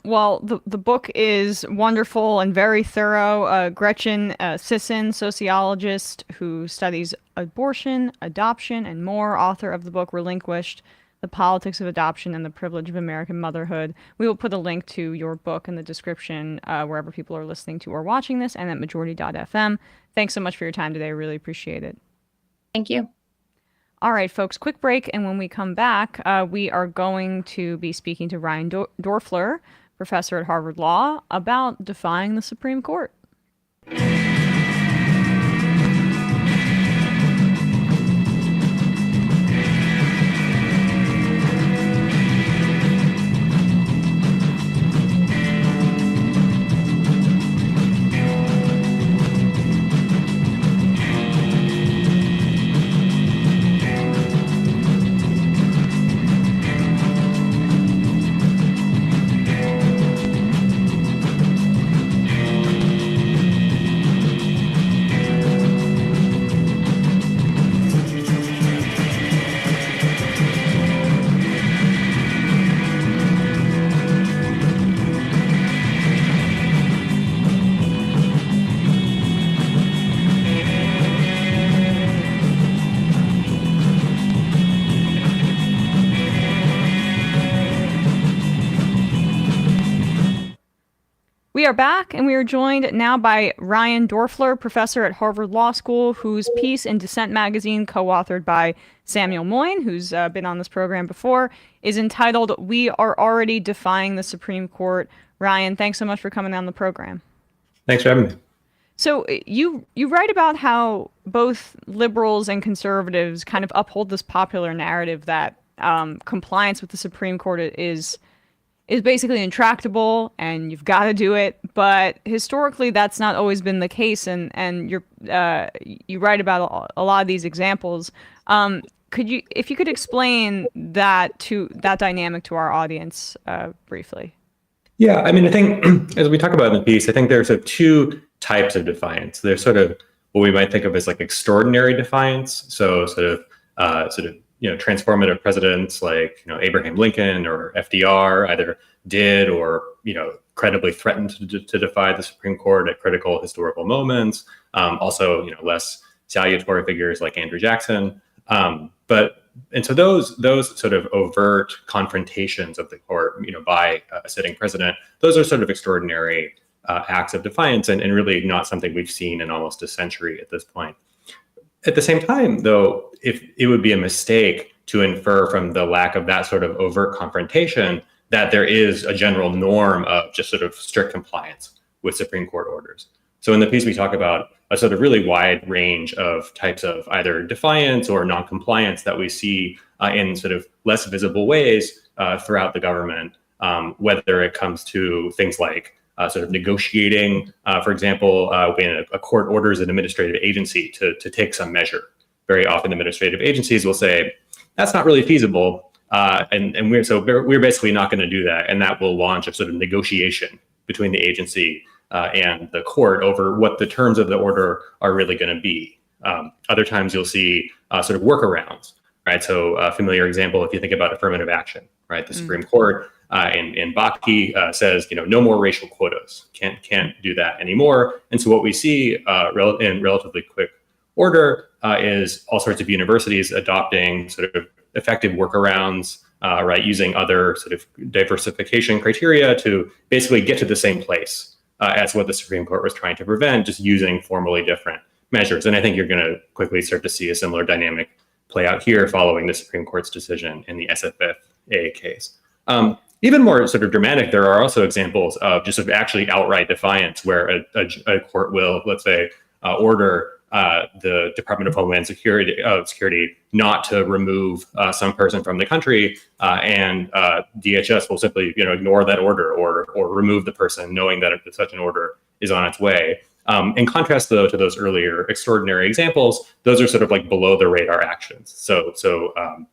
F: Well, the book is wonderful and very thorough. Gretchen Sisson, sociologist who studies abortion, adoption, and more, author of the book Relinquished, The Politics of Adoption and the Privilege of American Motherhood. We will put a link to your book in the description wherever people are listening to or watching this, and at majority.fm. Thanks so much for your time today. I really appreciate it.
K: Thank you.
F: All right, folks, quick break. And when we come back, we are going to be speaking to Ryan Doerfler, professor at Harvard Law, about defying the Supreme Court. We are back, and we are joined now by Ryan Doerfler, professor at Harvard Law School, whose piece in Dissent Magazine, co-authored by Samuel Moyn, who's been on this program before, is entitled "We Are Already Defying the Supreme Court." Ryan, thanks so much for coming on the program.
L: Thanks for having me.
F: So you write about how both liberals and conservatives kind of uphold this popular narrative that compliance with the Supreme Court is basically intractable and you've got to do it. But historically, that's not always been the case. And you write about a lot of these examples. If you could explain that dynamic to our audience briefly?
L: Yeah, I mean, I think as we talk about in the piece, I think there's sort of two types of defiance. There's sort of what we might think of as like extraordinary defiance. So sort of transformative presidents like, Abraham Lincoln or FDR either did or, credibly threatened to defy the Supreme Court at critical historical moments. Also, less salutary figures like Andrew Jackson. And so those sort of overt confrontations of the court, by a sitting president, those are sort of extraordinary acts of defiance and really not something we've seen in almost a century at this point. At the same time, though, if it would be a mistake to infer from the lack of that sort of overt confrontation that there is a general norm of just sort of strict compliance with Supreme Court orders. So in the piece, we talk about a sort of really wide range of types of either defiance or non-compliance that we see in sort of less visible ways throughout the government, whether it comes to things like sort of negotiating, for example, when a court orders an administrative agency to take some measure. Very often administrative agencies will say, that's not really feasible, and we're basically not going to do that, and that will launch a sort of negotiation between the agency and the court over what the terms of the order are really going to be. Other times you'll see sort of workarounds, right? So a familiar example, if you think about affirmative action, right? The Supreme Court in Bakke says, no more racial quotas, can't do that anymore. And so what we see in relatively quick order is all sorts of universities adopting sort of effective workarounds, right? Using other sort of diversification criteria to basically get to the same place as what the Supreme Court was trying to prevent, just using formally different measures. And I think you're going to quickly start to see a similar dynamic play out here following the Supreme Court's decision in the SFFA case. Even more sort of dramatic, there are also examples of just sort of actually outright defiance where a court will, let's say, order the Department of Homeland Security not to remove some person from the country, and DHS will simply ignore that order or remove the person, knowing that such an order is on its way. In contrast, though, to those earlier extraordinary examples, those are sort of like below the radar actions. So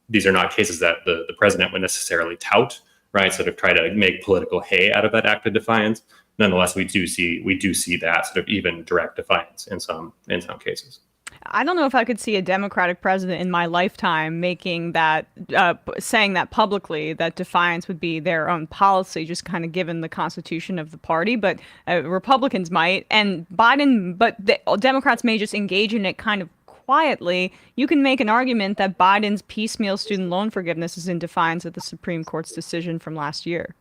L: these are not cases that the president would necessarily tout, right? Sort of try to make political hay out of that act of defiance. Nonetheless, we do see that sort of even direct defiance in some cases.
F: I don't know if I could see a Democratic president in my lifetime making that, saying that publicly, that defiance would be their own policy, just kind of given the constitution of the party. But Republicans might, and Biden, but the Democrats may just engage in it kind of quietly. You can make an argument that Biden's piecemeal student loan forgiveness is in defiance of the Supreme Court's decision from last year.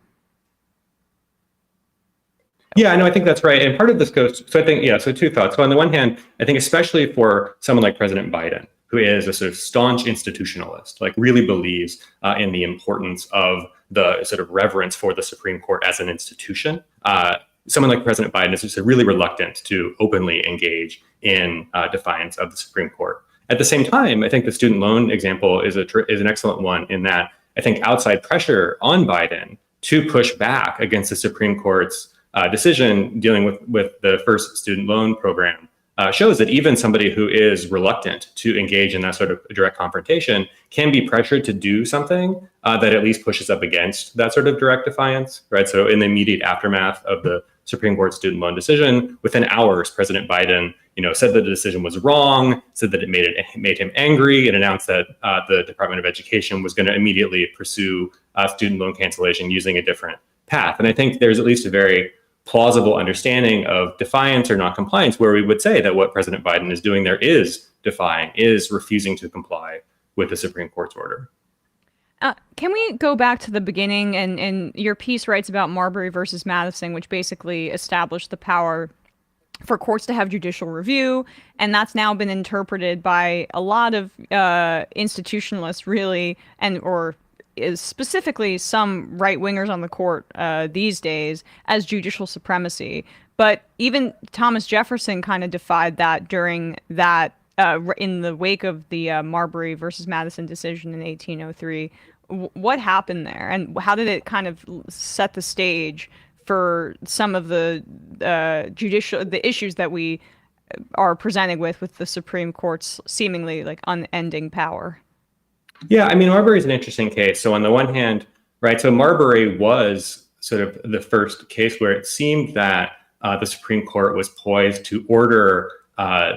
L: Yeah, no, I think that's right. And part of this goes, so I think, so two thoughts. So on the one hand, I think especially for someone like President Biden, who is a sort of staunch institutionalist, like really believes in the importance of the sort of reverence for the Supreme Court as an institution, someone like President Biden is just really reluctant to openly engage in defiance of the Supreme Court. At the same time, I think the student loan example is an excellent one in that I think outside pressure on Biden to push back against the Supreme Court's decision dealing with the first student loan program shows that even somebody who is reluctant to engage in that sort of direct confrontation can be pressured to do something that at least pushes up against that sort of direct defiance, right? So in the immediate aftermath of the Supreme Court student loan decision, within hours, President Biden, said that the decision was wrong, said that it made him angry, and announced that the Department of Education was going to immediately pursue student loan cancellation using a different path. And I think there's at least a very plausible understanding of defiance or non-compliance, where we would say that what President Biden is doing there is defying, is refusing to comply with the Supreme Court's order.
F: Can we go back to the beginning? And your piece writes about Marbury versus Madison, which basically established the power for courts to have judicial review. And that's now been interpreted by a lot of institutionalists, really, or is specifically some right-wingers on the court these days, as judicial supremacy. But even Thomas Jefferson kind of defied that during that, in the wake of the Marbury versus Madison decision in 1803. What happened there, and how did it kind of set the stage for some of the issues that we are presented with the Supreme Court's seemingly like unending power?
L: Yeah, I mean, Marbury is an interesting case. So on the one hand, right, so Marbury was sort of the first case where it seemed that the Supreme Court was poised to order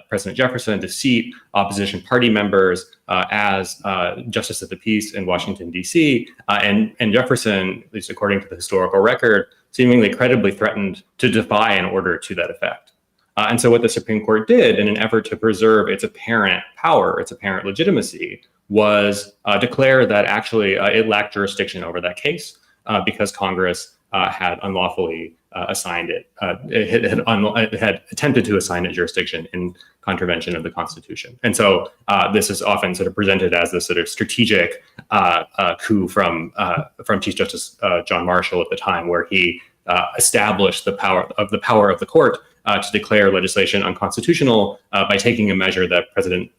L: President Jefferson to seat opposition party members as Justice of the Peace in Washington, D.C. And Jefferson, at least according to the historical record, seemingly credibly threatened to defy an order to that effect. And so what the Supreme Court did in an effort to preserve its apparent power, its apparent legitimacy, was declare that actually it lacked jurisdiction over that case because Congress had unlawfully assigned it. It had attempted to assign it jurisdiction in contravention of the Constitution. And so this is often sort of presented as this sort of strategic coup from Chief Justice John Marshall at the time, where he established the power of the court to declare legislation unconstitutional by taking a measure that President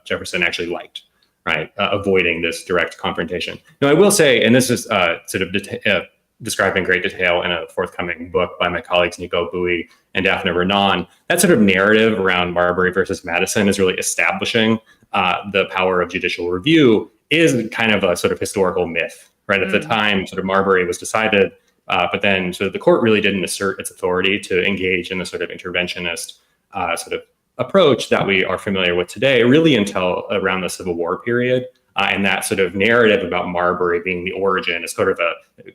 L: Jefferson actually liked. Right, avoiding this direct confrontation. Now, I will say, and this is sort of described in great detail in a forthcoming book by my colleagues Nico Bowie and Daphne Renan, that sort of narrative around Marbury versus Madison is really establishing the power of judicial review is kind of a sort of historical myth. Right, at the time, sort of Marbury was decided, but then sort of the court really didn't assert its authority to engage in the sort of interventionist sort of approach that we are familiar with today, really until around the Civil War period. And that sort of narrative about Marbury being the origin is sort of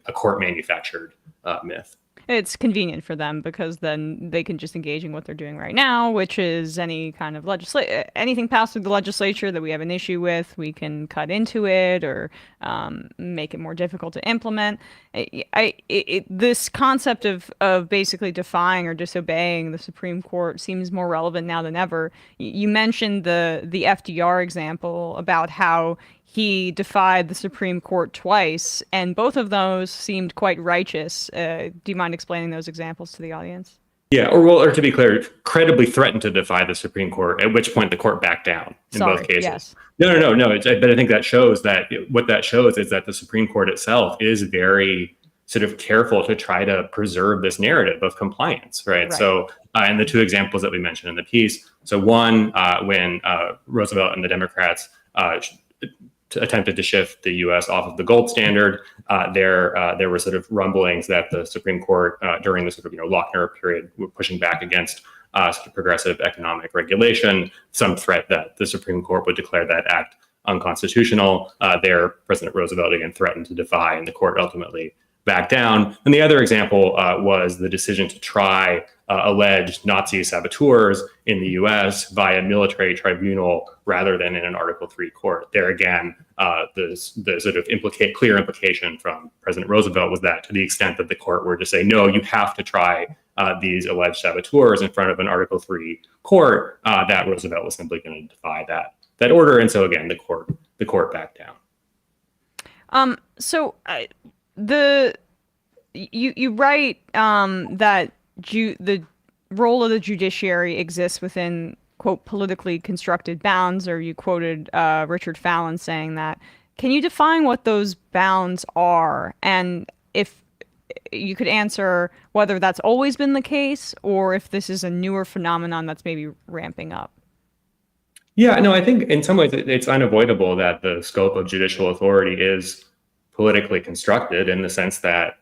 L: a court-manufactured myth.
F: It's convenient for them because then they can just engage in what they're doing right now, which is any kind of anything passed through the legislature that we have an issue with, we can cut into it or make it more difficult to implement. this concept of basically defying or disobeying the Supreme Court seems more relevant now than ever. You mentioned the FDR example about how he defied the Supreme Court twice, and both of those seemed quite righteous. Do you mind explaining those examples to the audience?
L: Yeah, or to be clear, credibly threatened to defy the Supreme Court, at which point the court backed down in both cases.
F: Yes.
L: No. But I think that shows that what that shows is that the Supreme Court itself is very sort of careful to try to preserve this narrative of compliance, right? So, and the two examples that we mentioned in the piece. So one, when Roosevelt and the Democrats attempted to shift the U.S. off of the gold standard, there were sort of rumblings that the Supreme Court during the sort of Lochner period were pushing back against sort of progressive economic regulation, some threat that the Supreme Court would declare that act unconstitutional. There, President Roosevelt again threatened to defy, and the court ultimately backed down. And the other example was the decision to try alleged Nazi saboteurs in the U.S. via military tribunal rather than in an Article III court. There again, the sort of clear implication from President Roosevelt was that to the extent that the court were to say, no, you have to try these alleged saboteurs in front of an Article III court, that Roosevelt was simply going to defy that order. And so again, the court backed down.
F: You write that the role of the judiciary exists within, quote, politically constructed bounds, or you quoted Richard Fallon saying that. Can you define what those bounds are? And if you could answer whether that's always been the case or if this is a newer phenomenon that's maybe ramping up.
L: Yeah, no, I think in some ways it's unavoidable that the scope of judicial authority is politically constructed, in the sense that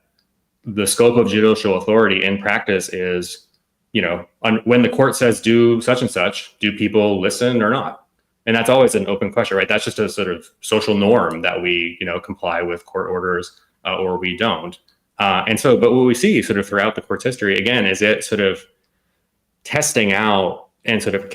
L: the scope of judicial authority in practice is, when the court says do such and such, do people listen or not? And that's always an open question, right? That's just a sort of social norm that we, comply with court orders or we don't. But what we see sort of throughout the court's history, again, is it sort of testing out and sort of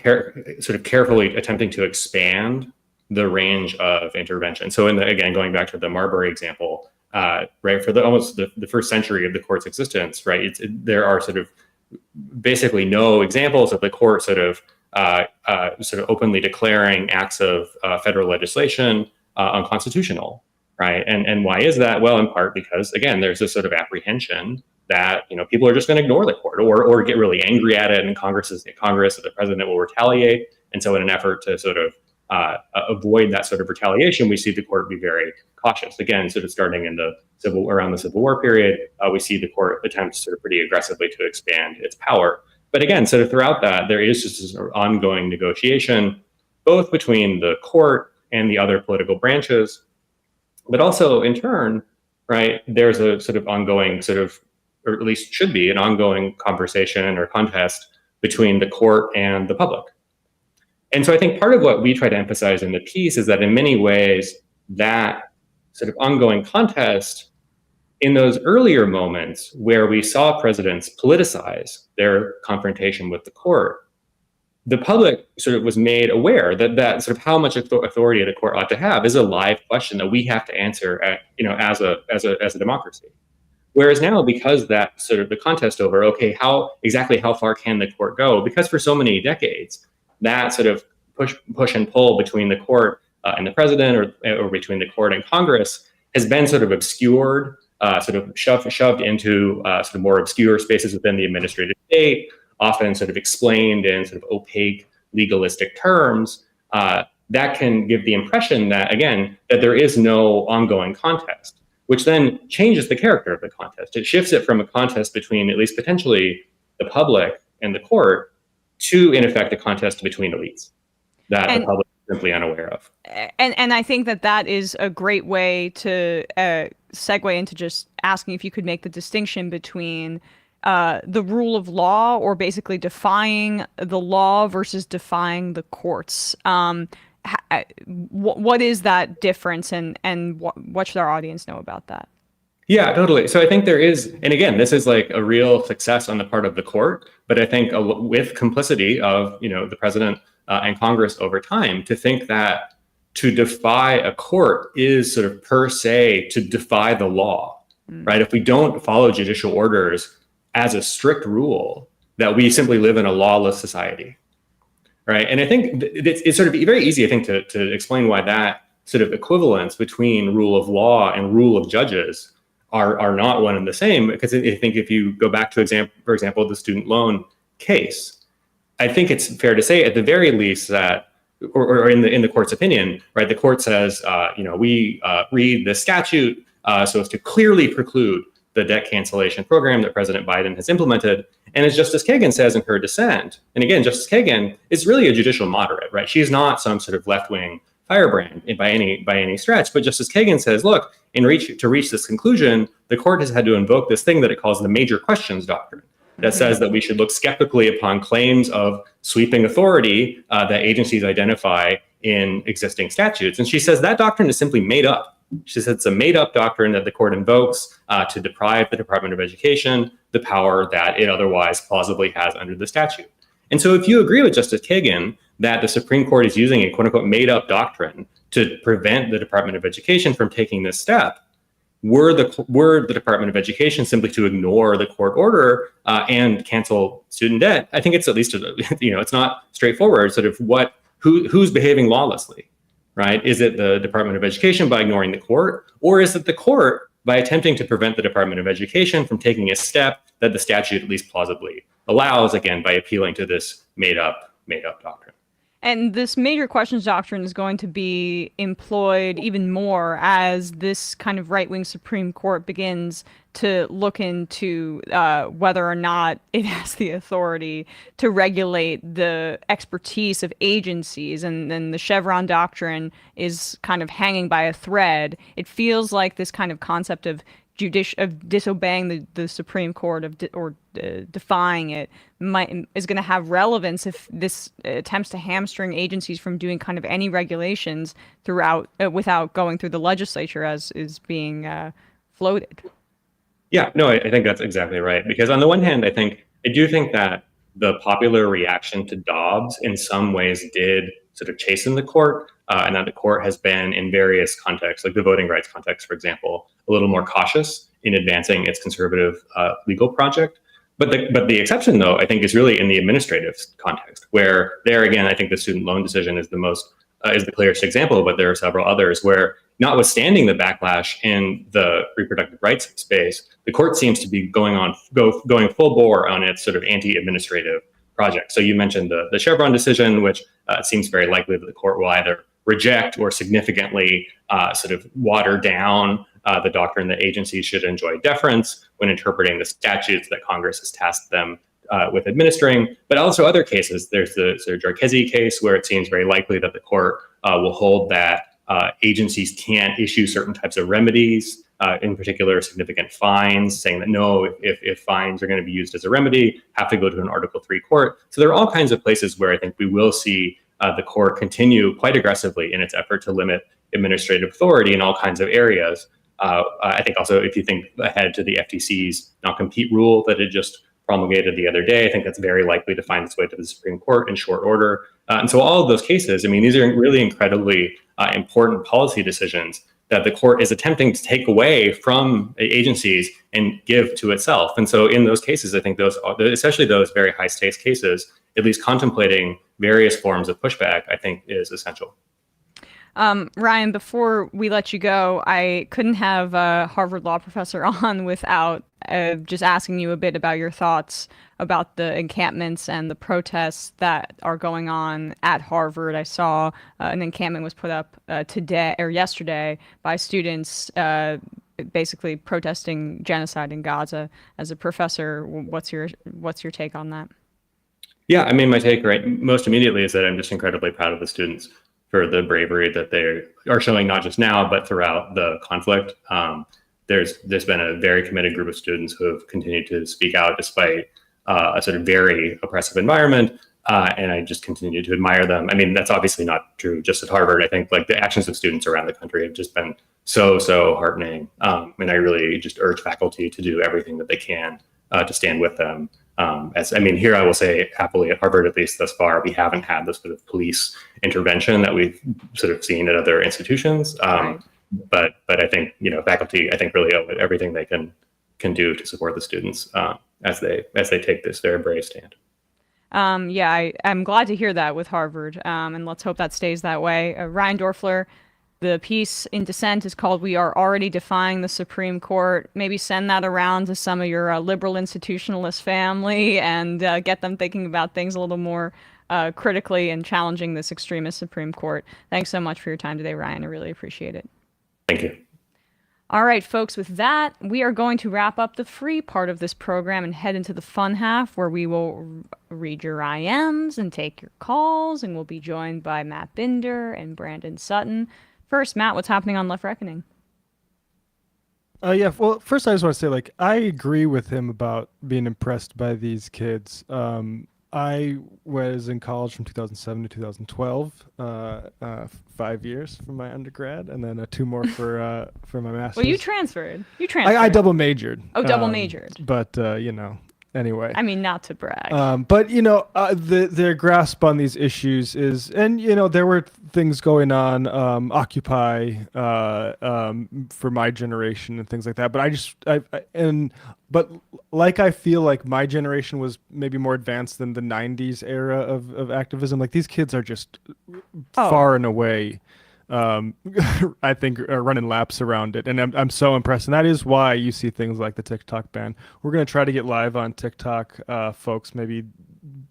L: carefully attempting to expand the range of intervention. So again, going back to the Marbury example, right, for almost the first century of the court's existence, right, there are sort of basically no examples of the court sort of openly declaring acts of federal legislation unconstitutional, right? And why is that? Well, in part because, again, there's this sort of apprehension that people are just going to ignore the court or get really angry at it, and Congress or the president will retaliate. And so in an effort to sort of avoid that sort of retaliation, we see the court be very cautious. Again, sort of starting in around the Civil War period, we see the court attempt sort of pretty aggressively to expand its power. But again, sort of throughout that, there is just this sort of ongoing negotiation, both between the court and the other political branches, but also in turn, right, there's a sort of ongoing or at least should be an ongoing conversation or contest between the court and the public. And so I think part of what we try to emphasize in the piece is that in many ways, that sort of ongoing contest in those earlier moments where we saw presidents politicize their confrontation with the court, the public sort of was made aware that sort of how much authority the court ought to have is a live question that we have to answer as a democracy. Whereas now, because that sort of the contest over, okay, how far can the court go? Because for so many decades, that sort of push and pull between the court and the president, or between the court and Congress, has been sort of obscured, sort of shoved into sort of more obscure spaces within the administrative state, often sort of explained in sort of opaque legalistic terms. That can give the impression that, again, that there is no ongoing contest, which then changes the character of the contest. It shifts it from a contest between, at least potentially, the public and the court to, in effect, a contest between elites that the public is simply unaware of.
F: And I think that is a great way to segue into just asking if you could make the distinction between the rule of law, or basically defying the law, versus defying the courts. What is that difference, and what should our audience know about that?
L: Yeah, totally. So I think there is, and again, this is like a real success on the part of the court, but I think with complicity of, the president and Congress over time, to think that to defy a court is sort of per se to defy the law, right? If we don't follow judicial orders as a strict rule, that we simply live in a lawless society, right? And I think it's sort of very easy, I think, to explain why that sort of equivalence between rule of law and rule of judges are not one and the same. Because I think if you go back to, for example, the student loan case, I think it's fair to say at the very least that, or in the court's opinion, right, the court says, we read the statute so as to clearly preclude the debt cancellation program that President Biden has implemented. And as Justice Kagan says in her dissent, and again, Justice Kagan is really a judicial moderate, right? She's not some sort of left-wing firebrand by any stretch, but Justice Kagan says, look, to reach this conclusion, the court has had to invoke this thing that it calls the major questions doctrine, that says that we should look skeptically upon claims of sweeping authority that agencies identify in existing statutes. And she says that doctrine is simply made up. She says it's a made-up doctrine that the court invokes to deprive the Department of Education the power that it otherwise plausibly has under the statute. And so if you agree with Justice Kagan that the Supreme Court is using a quote-unquote made-up doctrine to prevent the Department of Education from taking this step, were the Department of Education simply to ignore the court order and cancel student debt, I think it's at least, it's not straightforward, sort of who's behaving lawlessly, right? Is it the Department of Education by ignoring the court, or is it the court by attempting to prevent the Department of Education from taking a step that the statute at least plausibly allows, again, by appealing to this made up doctrine?
F: And this major questions doctrine is going to be employed even more as this kind of right-wing Supreme Court begins to look into whether or not it has the authority to regulate the expertise of agencies. And then the Chevron doctrine is kind of hanging by a thread. It feels like this kind of concept of disobeying the Supreme Court or defying it is going to have relevance if this attempts to hamstring agencies from doing kind of any regulations throughout without going through the legislature as is being floated.
L: Yeah, no, I think that's exactly right. Because on the one hand, I do think that the popular reaction to Dobbs in some ways did sort of chasten the court, and that the court has been in various contexts, like the voting rights context, for example, a little more cautious in advancing its conservative legal project. But the exception, though, I think is really in the administrative context, where there again, I think the student loan decision is the clearest example, but there are several others where, notwithstanding the backlash in the reproductive rights space, the court seems to be going full bore on its sort of anti-administrative project. So you mentioned the Chevron decision, which seems very likely that the court will either reject or significantly sort of water down the doctrine that agencies should enjoy deference when interpreting the statutes that Congress has tasked them with administering. But also other cases, there's the sort of Jarchezi case where it seems very likely that the court will hold that agencies can't issue certain types of remedies, in particular significant fines, saying that no, if fines are going to be used as a remedy, have to go to an Article 3 court. So there are all kinds of places where I think we will see the court continue quite aggressively in its effort to limit administrative authority in all kinds of areas. I think also if you think ahead to the FTC's non-compete rule that it just promulgated the other day, I think that's very likely to find its way to the Supreme Court in short order. And so all of those cases, I mean, these are really incredibly important policy decisions that the court is attempting to take away from agencies and give to itself. And so in those cases, I think those, especially those very high stakes cases, at least contemplating various forms of pushback, I think is essential.
F: Ryan, before we let you go, I couldn't have a Harvard law professor on without just asking you a bit about your thoughts about the encampments and the protests that are going on at Harvard. I saw an encampment was put up yesterday by students basically protesting genocide in Gaza. As a professor, what's your take on that?
L: Yeah, I mean, my take most immediately is that I'm just incredibly proud of the students for the bravery that they are showing, not just now, but throughout the conflict. There's been a very committed group of students who have continued to speak out despite a sort of very oppressive environment, and I just continue to admire them. I mean, that's obviously not true just at Harvard. I think like the actions of students around the country have just been so heartening, and I really just urge faculty to do everything that they can to stand with them. Here I will say happily at Harvard, at least thus far, we haven't had the sort of police intervention that we've sort of seen at other institutions.
F: Right.
L: but I think, faculty, I think, really owe it everything they can do to support the students as they take this very brave stand.
F: I'm glad to hear that with Harvard, and let's hope that stays that way. Ryan Doerfler, the piece in Dissent is called "We Are Already Defying the Supreme Court." Maybe send that around to some of your liberal institutionalist family and get them thinking about things a little more critically and challenging this extremist Supreme Court. Thanks so much for your time today, Ryan. I really appreciate it.
L: Thank you.
F: All right, folks, with that, we are going to wrap up the free part of this program and head into the fun half where we will read your IMs and take your calls, and we'll be joined by Matt Binder and Brandon Sutton. First, Matt, what's happening on Left Reckoning?
G: Well, first I just want to say, I agree with him about being impressed by these kids. I was in college from 2007 to 2012, 5 years for my undergrad, and then 2 more for my master's.
F: Well, you transferred.
G: I double majored.
F: Oh, double majored.
G: But anyway.
F: I mean, not to brag.
G: But their grasp on these issues is, and there were things going on, Occupy, for my generation and things like that. But I feel like my generation was maybe more advanced than the 90s era of activism. Like, these kids are just far and away, I think, running laps around it, and I'm so impressed, and that is why you see things like the TikTok ban. We're gonna try to get live on TikTok, folks, maybe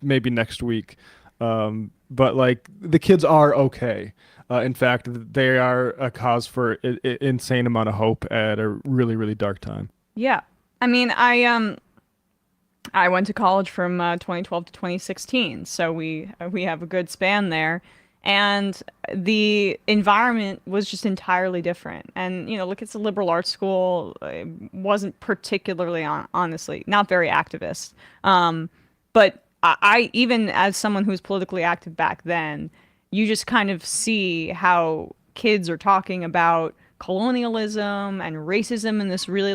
G: next week. But the kids are okay. In fact, they are a cause for insane amount of hope at a really, really dark time.
F: Yeah, I mean, I went to college from 2012 to 2016, so we have a good span there. And the environment was just entirely different. And, look, it's a liberal arts school. It wasn't particularly, honestly, not very activist. But I, even as someone who was politically active back then, you just kind of see how kids are talking about colonialism and racism in this really,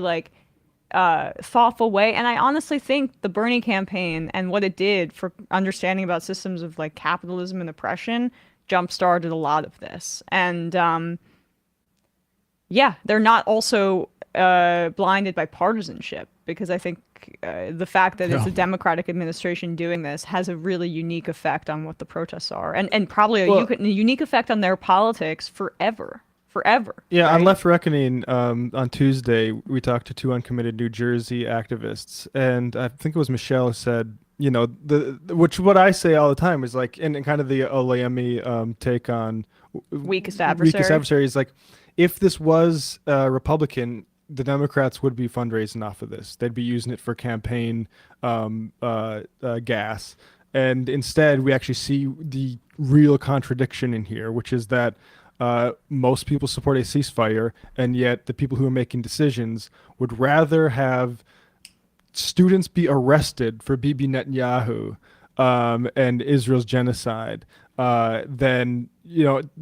F: thoughtful way. And I honestly think the Bernie campaign and what it did for understanding about systems of, capitalism and oppression jump-started a lot of this. And they're not also blinded by partisanship, because I think the fact that it's a Democratic administration doing this has a really unique effect on what the protests are, and probably a unique effect on their politics forever.
G: Yeah,
F: right?
G: On Left Reckoning, on Tuesday, we talked to 2 uncommitted New Jersey activists, and I think it was Michelle who said, what I say all the time is and kind of the Olayemi take on
F: weakest adversary
G: is if this was Republican, the Democrats would be fundraising off of this. They'd be using it for campaign gas. And instead, we actually see the real contradiction in here, which is that most people support a ceasefire, and yet the people who are making decisions would rather have students be arrested for Bibi Netanyahu and Israel's genocide than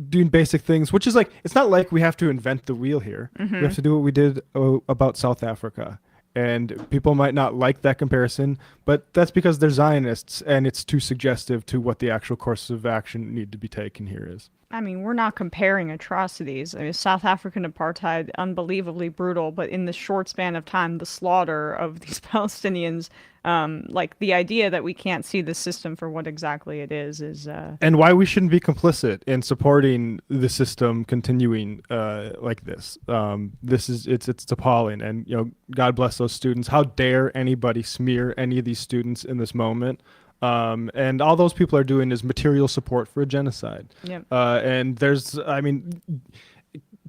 G: doing basic things, which is it's not like we have to invent the wheel here.
F: Mm-hmm.
G: We have to do what we did about South Africa, and people might not like that comparison, but that's because they're Zionists, and it's too suggestive to what the actual course of action need to be taken here is.
F: I mean, we're not comparing atrocities. I mean, South African apartheid, unbelievably brutal, but in the short span of time, the slaughter of these Palestinians, the idea that we can't see the system for what exactly it is.
G: And why we shouldn't be complicit in supporting the system continuing like this. It's appalling, and God bless those students. How dare anybody smear any of these students in this moment? And all those people are doing is material support for a genocide.
F: Yep.
G: And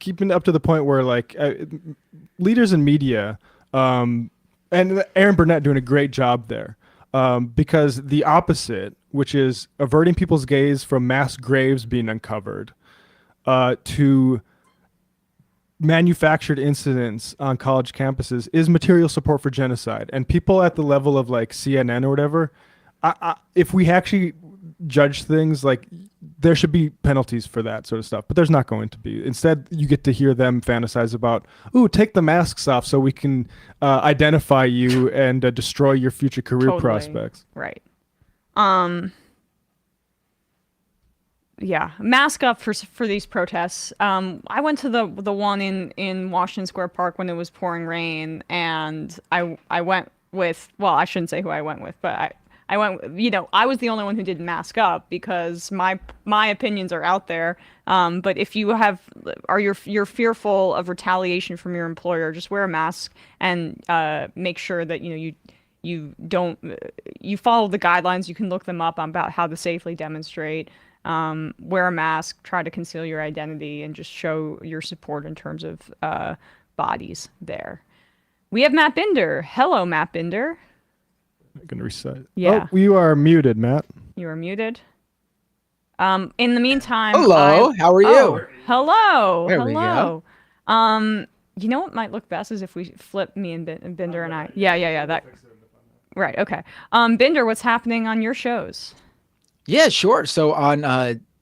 G: keeping up to the point where leaders in media, and Aaron Burnett doing a great job there, because the opposite, which is averting people's gaze from mass graves being uncovered, to manufactured incidents on college campuses, is material support for genocide. And people at the level of CNN or whatever, if we actually judge things, there should be penalties for that sort of stuff, but there's not going to be. Instead, you get to hear them fantasize about, take the masks off so we can identify you and destroy your future career prospects.
F: Right. mask up for these protests. I went to the one in Washington Square Park when it was pouring rain, and I went with, well, I shouldn't say who I went with, but I went, I was the only one who didn't mask up because my opinions are out there. But if you you're fearful of retaliation from your employer, just wear a mask and make sure that you follow the guidelines. You can look them up about how to safely demonstrate. Wear a mask, try to conceal your identity, and just show your support in terms of bodies there. We have Matt Binder. Hello, Matt Binder.
G: I'm going to reset.
F: Yeah.
G: Oh, you are muted, Matt.
F: You are muted. In the meantime,
M: hello. How are you?
F: Oh, hello.
M: There
F: hello. We go. You know what might look best is if we flip me and Binder and I. Yeah. That. Right. Okay. Binder, what's happening on your shows?
M: Yeah, sure. So on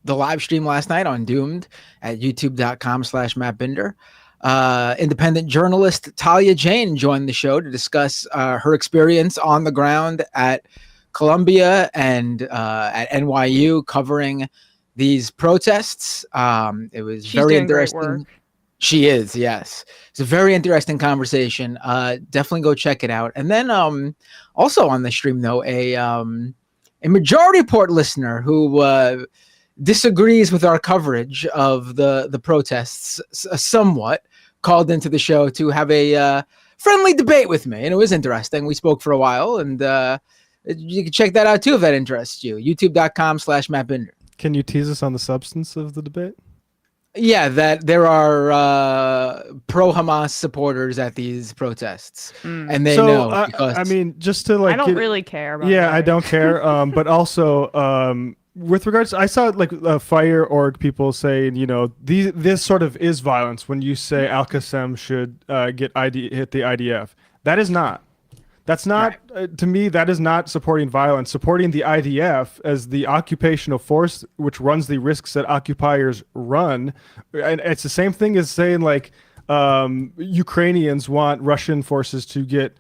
M: the live stream last night on Doomed at youtube.com/Matt Binder, independent journalist Talia Jane joined the show to discuss her experience on the ground at Columbia and at NYU covering these protests. It was very interesting. She is, yes. It's a very interesting conversation. Definitely go check it out. And then also on the stream, though, a Majority Report listener who disagrees with our coverage of the protests somewhat called into the show to have a friendly debate with me. And it was interesting. We spoke for a while, and you can check that out too if that interests you. youtube.com/Matt Binder.
G: Can you tease us on the substance of the debate?
M: Yeah, that there are pro-Hamas supporters at these protests, and they know. Because
G: I mean, just to like,
F: I don't really care about.
G: Yeah, I don't care. But also, with regards, I saw like Fire Org people saying, this sort of is violence when you say Al Qassem should hit the IDF. That is not. That's not, to me, that is not supporting violence. Supporting the IDF as the occupational force, which runs the risks that occupiers run. And it's the same thing as saying, like, Ukrainians want Russian forces to get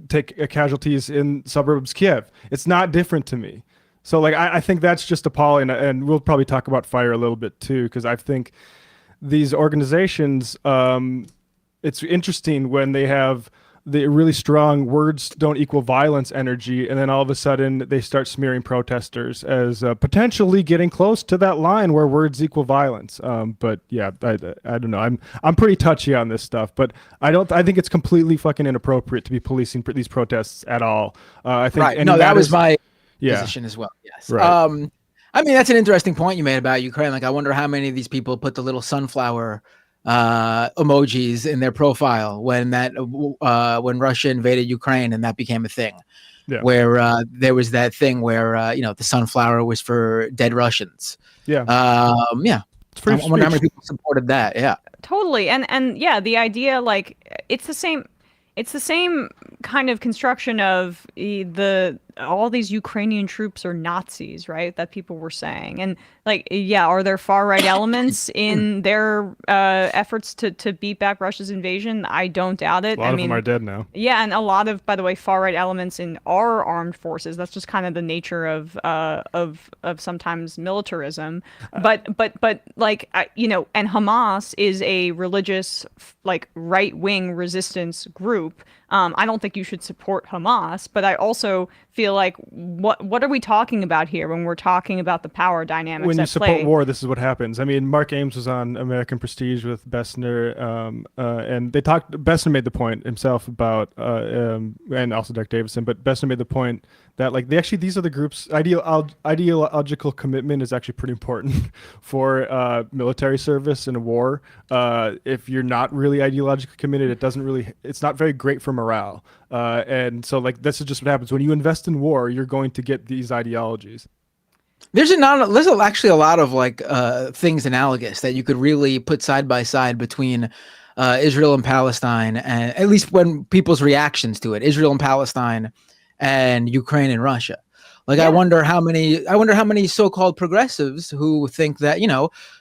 G: take casualties in suburbs Kiev. It's not different to me. So, like, I think that's just appalling. And we'll probably talk about Fire a little bit, too, because I think these organizations, it's interesting when they have the really strong words don't equal violence energy, and then all of a sudden they start smearing protesters as potentially getting close to that line where words equal violence. But yeah, I don't know. I'm pretty touchy on this stuff, but I think it's completely fucking inappropriate to be policing these protests at all. I think
M: right. No, that was my position as well. Yes.
G: Right.
M: I mean, that's an interesting point you made about Ukraine. Like, I wonder how many of these people put the little sunflower emojis in their profile when Russia invaded Ukraine and that became a thing. Yeah. Where there was that thing where the sunflower was for dead Russians.
G: Yeah.
M: Yeah. I wonder how many people supported that. Yeah.
F: Totally. And yeah, the idea, like, it's the same kind of construction of all these Ukrainian troops are Nazis, right? That people were saying. And like, yeah, are there far right elements in their efforts to beat back Russia's invasion? I don't doubt it.
G: A lot of them are dead now.
F: Yeah, and a lot of, by the way, far right elements in our armed forces. That's just kind of the nature of sometimes militarism. But like, and Hamas is a religious, like, right-wing resistance group. I don't think you should support Hamas, but I also feel like what are we talking about here when we're talking about the power dynamics?
G: When you support war, this is what happens. I mean, Mark Ames was on American Prestige with Bessner, and they talked. Bessner made the point himself about, and also Doug Davison, but Bessner made the point that, like, these are the groups. Ideological commitment is actually pretty important for military service in a war. If you're not really ideologically committed, it's not very great for morale. And so, like, this is just what happens when you invest in war. You're going to get these ideologies.
M: There's actually a lot of like things analogous that you could really put side by side between Israel and Palestine, and at least when people's reactions to it, Israel and Palestine and Ukraine and Russia. Like, yeah. I wonder how many so-called progressives who think that,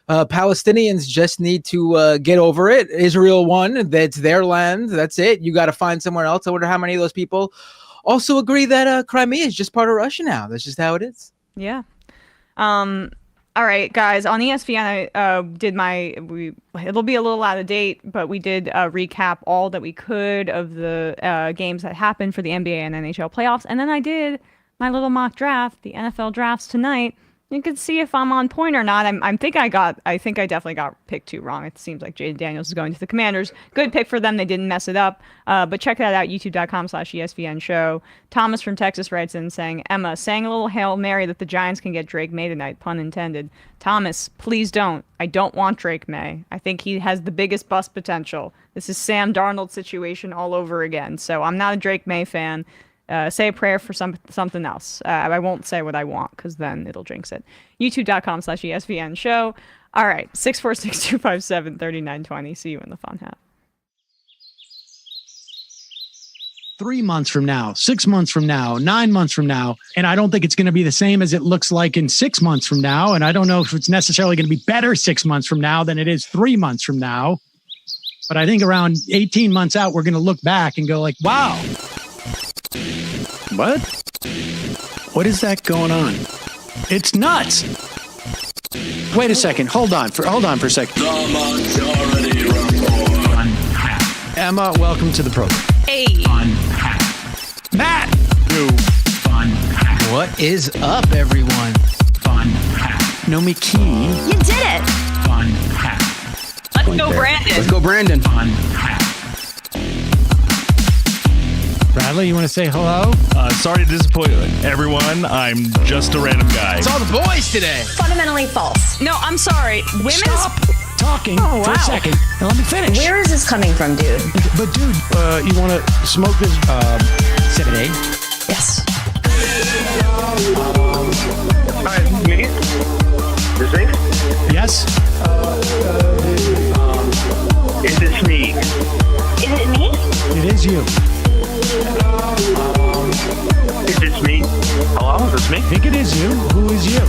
M: Palestinians just need to get over it. Israel won. That's their land. That's it. You got to find somewhere else. I wonder how many of those people also agree that Crimea is just part of Russia now. That's just how it is.
F: Yeah. All right, guys, on ESPN, it'll be a little out of date, but we did recap all that we could of the games that happened for the NBA and NHL playoffs. And then I did my little mock draft, the NFL drafts tonight. You can see if I'm on point or not. I think I definitely got pick 2 wrong. It seems like Jaden Daniels is going to the Commanders. Good pick for them. They didn't mess it up. But check that out, youtube.com/ESPN show. Thomas from Texas writes in saying, Emma, saying a little Hail Mary that the Giants can get Drake May tonight, pun intended. Thomas, please don't. I don't want Drake May. I think he has the biggest bust potential. This is Sam Darnold situation all over again. So I'm not a Drake May fan. Say a prayer for something else. I won't say what I want because then it'll jinx it. youtube.com/ESPN show. All right. 646-257-3920. See you in the fun hat.
N: 3 months from now, 6 months from now, 9 months from now. And I don't think it's going to be the same as it looks like in 6 months from now. And I don't know if it's necessarily going to be better 6 months from now than it is 3 months from now. But I think around 18 months out, we're going to look back and go like, wow. What? What is that going on? It's nuts. Wait a second. Hold on for a second.
A: The Majority Report.
N: Emma, welcome to the program.
F: Hey.
N: Matt. What is up, everyone? Nomi Key.
F: You did it. Let's go, Brandon.
M: Let's go, Brandon.
N: Bradley, you want to say hello?
O: Sorry to disappoint everyone. I'm just a random guy.
N: It's all the boys today.
P: Fundamentally false.
F: No, I'm sorry. Women's...
N: Stop talking for a second and let me finish.
P: Where is this coming from, dude?
N: But dude, you want to smoke this 7A?
P: Yes.
C: Hi, me? Is it?
N: Yes.
C: Is this me?
P: Is it me?
N: It is you.
C: Is this me? Hello? Is this me?
N: I think it is you. Who is you?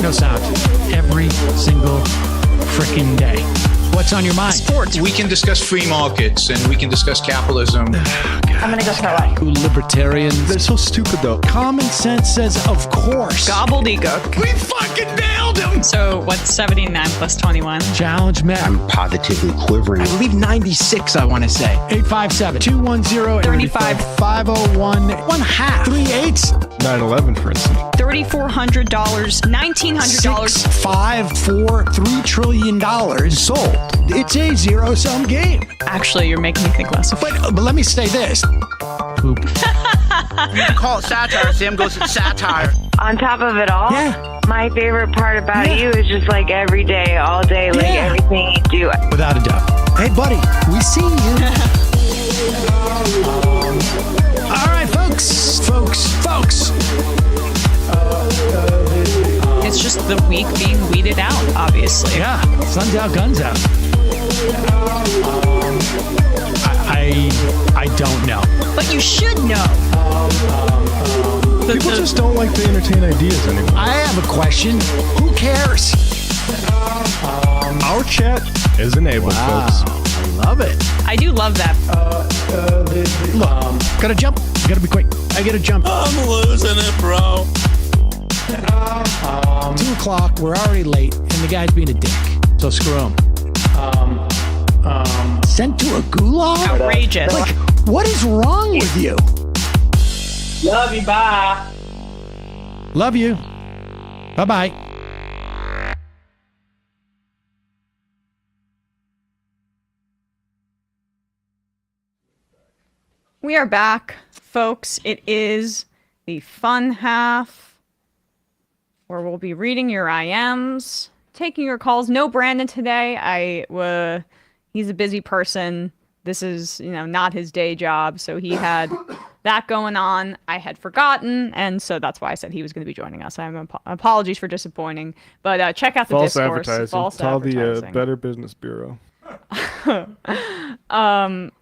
N: No sound. Every single freaking day. What's on your mind?
P: Sports.
Q: We can discuss free markets and we can discuss capitalism.
P: I'm gonna go throw up.
N: Who libertarians? They're so stupid though. Common sense says, of course.
F: Gobbledygook.
N: We fucking nailed him.
F: So what's 79 plus 21?
N: Challenge Matt.
R: I'm positively quivering.
N: I believe 96, I want to say. 857-210-35-501. 1 half. 3 8s.
G: 9/11, for instance.
F: $3,400, $1,900.
N: 6, 5, 4, $3 trillion sold. It's a zero-sum game.
F: Actually, you're making me think less of it.
N: But let me say this. Poop.
R: You call it satire. Sam goes, it's satire.
S: On top of it all, my favorite part about you is just like every day, all day, like everything you do.
N: Without a doubt. Hey, buddy, we see you. All right, folks.
F: It's just the week being weeded out, obviously.
N: Yeah, sun's out, guns out. I don't know.
F: But you should know.
G: People just don't like to entertain ideas anymore.
N: I have a question. Who cares?
G: Our chat is enabled, folks.
N: I love it.
F: I do love that.
N: Look, gotta jump. Gotta be quick. I gotta jump.
A: I'm losing it, bro.
N: 2 o'clock. We're already late, and the guy's being a dick. So screw him. Sent to a gulag?
F: Outrageous.
N: Like, what is wrong with you?
S: Love you, bye.
N: Love you. Bye-bye.
F: We are back, folks. It is the fun half where we'll be reading your IMs, taking your calls. No Brandon today. He's a busy person. This is, not his day job, so he had that going on. I had forgotten, and so that's why I said he was going to be joining us. Apologies for disappointing, but check out the
G: False
F: discourse.
G: advertising.
F: False
G: Tell
F: advertising.
G: the Better Business Bureau.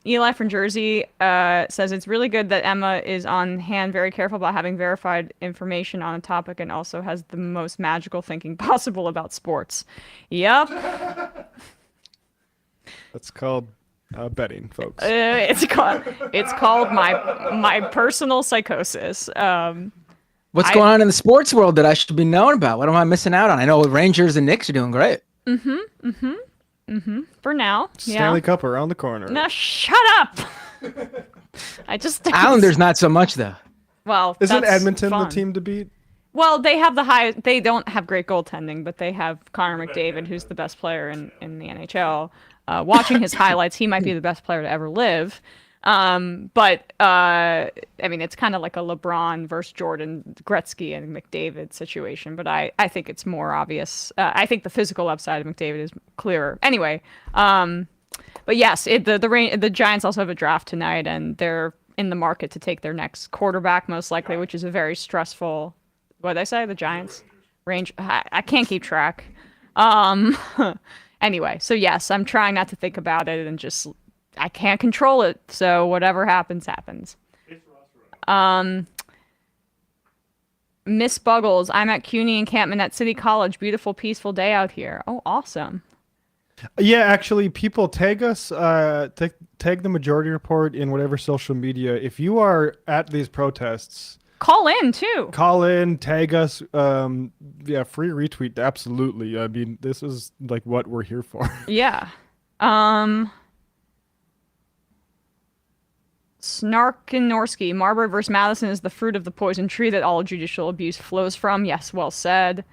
F: Eli from Jersey says it's really good that Emma is on hand, very careful about having verified information on a topic, and also has the most magical thinking possible about sports. Yep.
G: That's called betting, folks.
F: It's called my personal psychosis.
M: What's going on in the sports world that I should be knowing about? What am I missing out on? I know Rangers and Knicks are doing great.
F: For now,
G: Stanley Cup around the corner.
F: No, shut up. I just
M: Islanders not so much though.
F: Well,
G: isn't
F: that's
G: Edmonton
F: fun.
G: the team to beat?
F: Well, they have they don't have great goaltending, but they have Connor McDavid, who's the best player in the NHL. Watching his highlights, he might be the best player to ever live. But I mean, it's kind of like a LeBron versus Jordan, Gretzky and McDavid situation. But I think it's more obvious. I think the physical upside of McDavid is clearer. Anyway, but yes, the Giants also have a draft tonight, and they're in the market to take their next quarterback, most likely, which is a very stressful. What did I say? The Giants? I can't keep track. Anyway, so yes, I'm trying not to think about it and just I can't control it. So whatever happens, happens. Miss Buggles, I'm at CUNY encampment at City College. Beautiful, peaceful day out here. Oh, awesome.
G: Yeah, actually, people tag us, tag the Majority Report in whatever social media. If you are at these protests,
F: call in too.
G: Call in, tag us. Yeah, free retweet. Absolutely. I mean, this is like what we're here for.
F: Yeah. Snarkinorski, Marbury versus Madison is the fruit of the poison tree that all judicial abuse flows from. Yes, well said.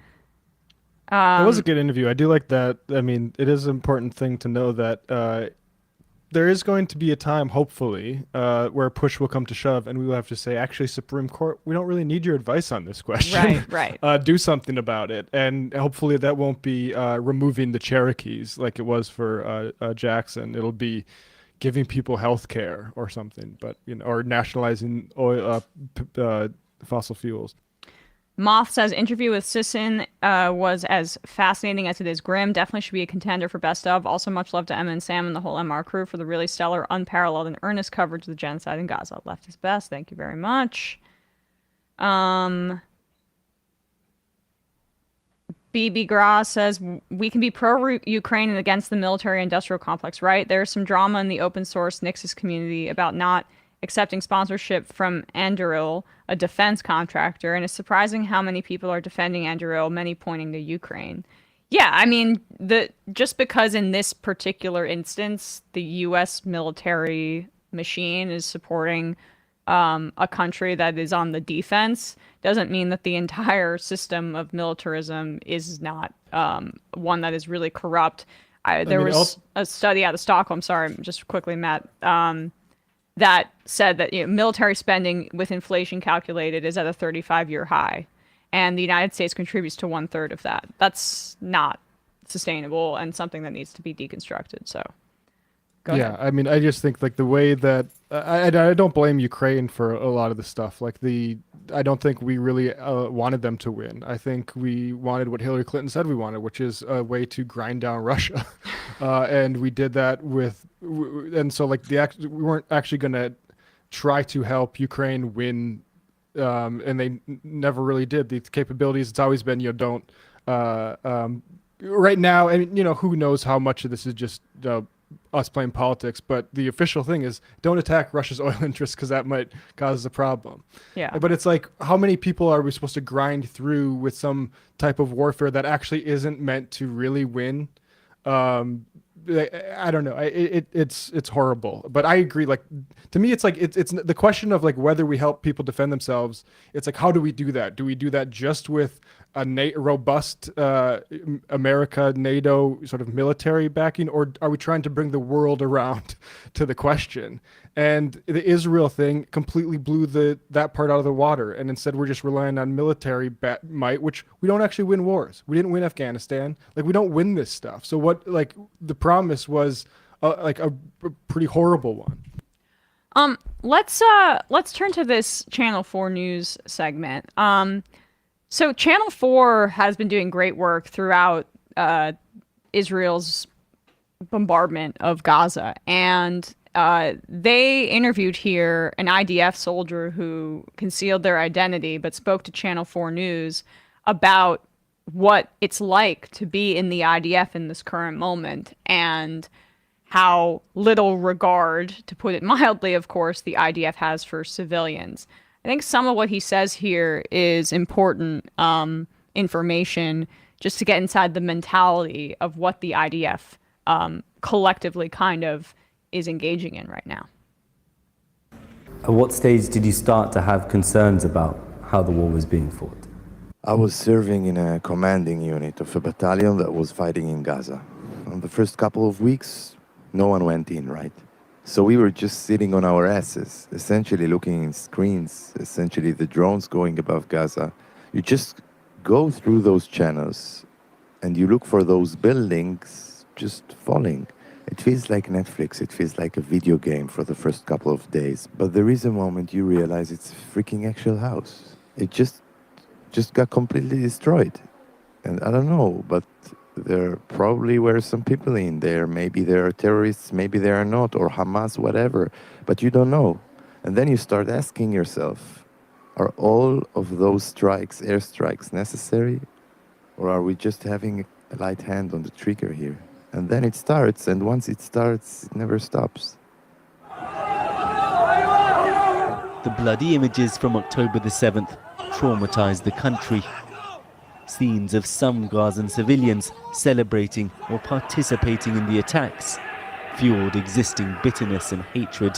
G: It was a good interview. I do like that. I mean, it is an important thing to know that there is going to be a time, hopefully, where push will come to shove, and we will have to say, actually, Supreme Court, we don't really need your advice on this question.
F: Right.
G: Do something about it. And hopefully that won't be removing the Cherokees like it was for Jackson. It'll be giving people health care or something, but or nationalizing oil, fossil fuels.
F: Moth says interview with Sisson was as fascinating as it is grim. Definitely should be a contender for best of. Also, much love to Emma and Sam and the whole MR crew for the really stellar, unparalleled, and earnest coverage of the genocide in Gaza. Left is best. Thank you very much. BB Gras says we can be pro-Ukraine and against the military-industrial complex, right? There's some drama in the open source Nixus community about not accepting sponsorship from Anduril, a defense contractor, and it's surprising how many people are defending Anduril, many pointing to Ukraine. Yeah, I mean, just because in this particular instance, the U.S. military machine is supporting a country that is on the defense doesn't mean that the entire system of militarism is not one that is really corrupt. There was a study out of Stockholm, sorry, just quickly, Matt, that said that military spending with inflation calculated is at a 35-year high, and the United States contributes to 1/3 of that. That's not sustainable and something that needs to be deconstructed. So, go ahead.
G: I mean, I just think like the way that I don't blame Ukraine for a lot of the stuff. Like I don't think we really wanted them to win. I think we wanted what Hillary Clinton said we wanted, which is a way to grind down Russia, and we did that and so like we weren't actually going to try to help Ukraine win, and they never really did. The capabilities, it's always been don't right now, and who knows how much of this is just us playing politics, but the official thing is don't attack Russia's oil interests because that might cause a problem.
F: Yeah.
G: But it's like, how many people are we supposed to grind through with some type of warfare that actually isn't meant to really win? I don't know. It's horrible. But I agree. Like, to me, it's like it's the question of like whether we help people defend themselves. It's like, how do we do that? Do we do that just with a robust America, NATO sort of military backing, or are we trying to bring the world around to the question? And the Israel thing completely blew that part out of the water, and instead we're just relying on military might, which we don't actually win wars. We didn't win Afghanistan. Like, we don't win this stuff. So what? Like, the promise was like a pretty horrible one.
F: Let's turn to this Channel 4 news segment. So Channel 4 has been doing great work throughout Israel's bombardment of Gaza, and they interviewed here an IDF soldier who concealed their identity but spoke to Channel 4 News about what it's like to be in the IDF in this current moment and how little regard, to put it mildly, of course, the IDF has for civilians. I think some of what he says here is important information just to get inside the mentality of what the IDF collectively kind of is engaging in right now.
T: At what stage did you start to have concerns about how the war was being fought?
U: I was serving in a commanding unit of a battalion that was fighting in Gaza. On the first couple of weeks, no one went in, right? So we were just sitting on our asses, essentially looking in screens, essentially the drones going above Gaza. You just go through those channels and you look for those buildings just falling. It feels like Netflix, it feels like a video game for the first couple of days. But there is a moment you realize it's a freaking actual house. It just got completely destroyed. And I don't know, but there probably were some people in there. Maybe there are terrorists, maybe there are not, or Hamas, whatever. But you don't know. And then you start asking yourself, are all of those strikes, airstrikes, necessary? Or are we just having a light hand on the trigger here? And then it starts, and once it starts, it never stops.
V: The bloody images from October the 7th traumatized the country. Scenes of some Gazan civilians celebrating or participating in the attacks fueled existing bitterness and hatred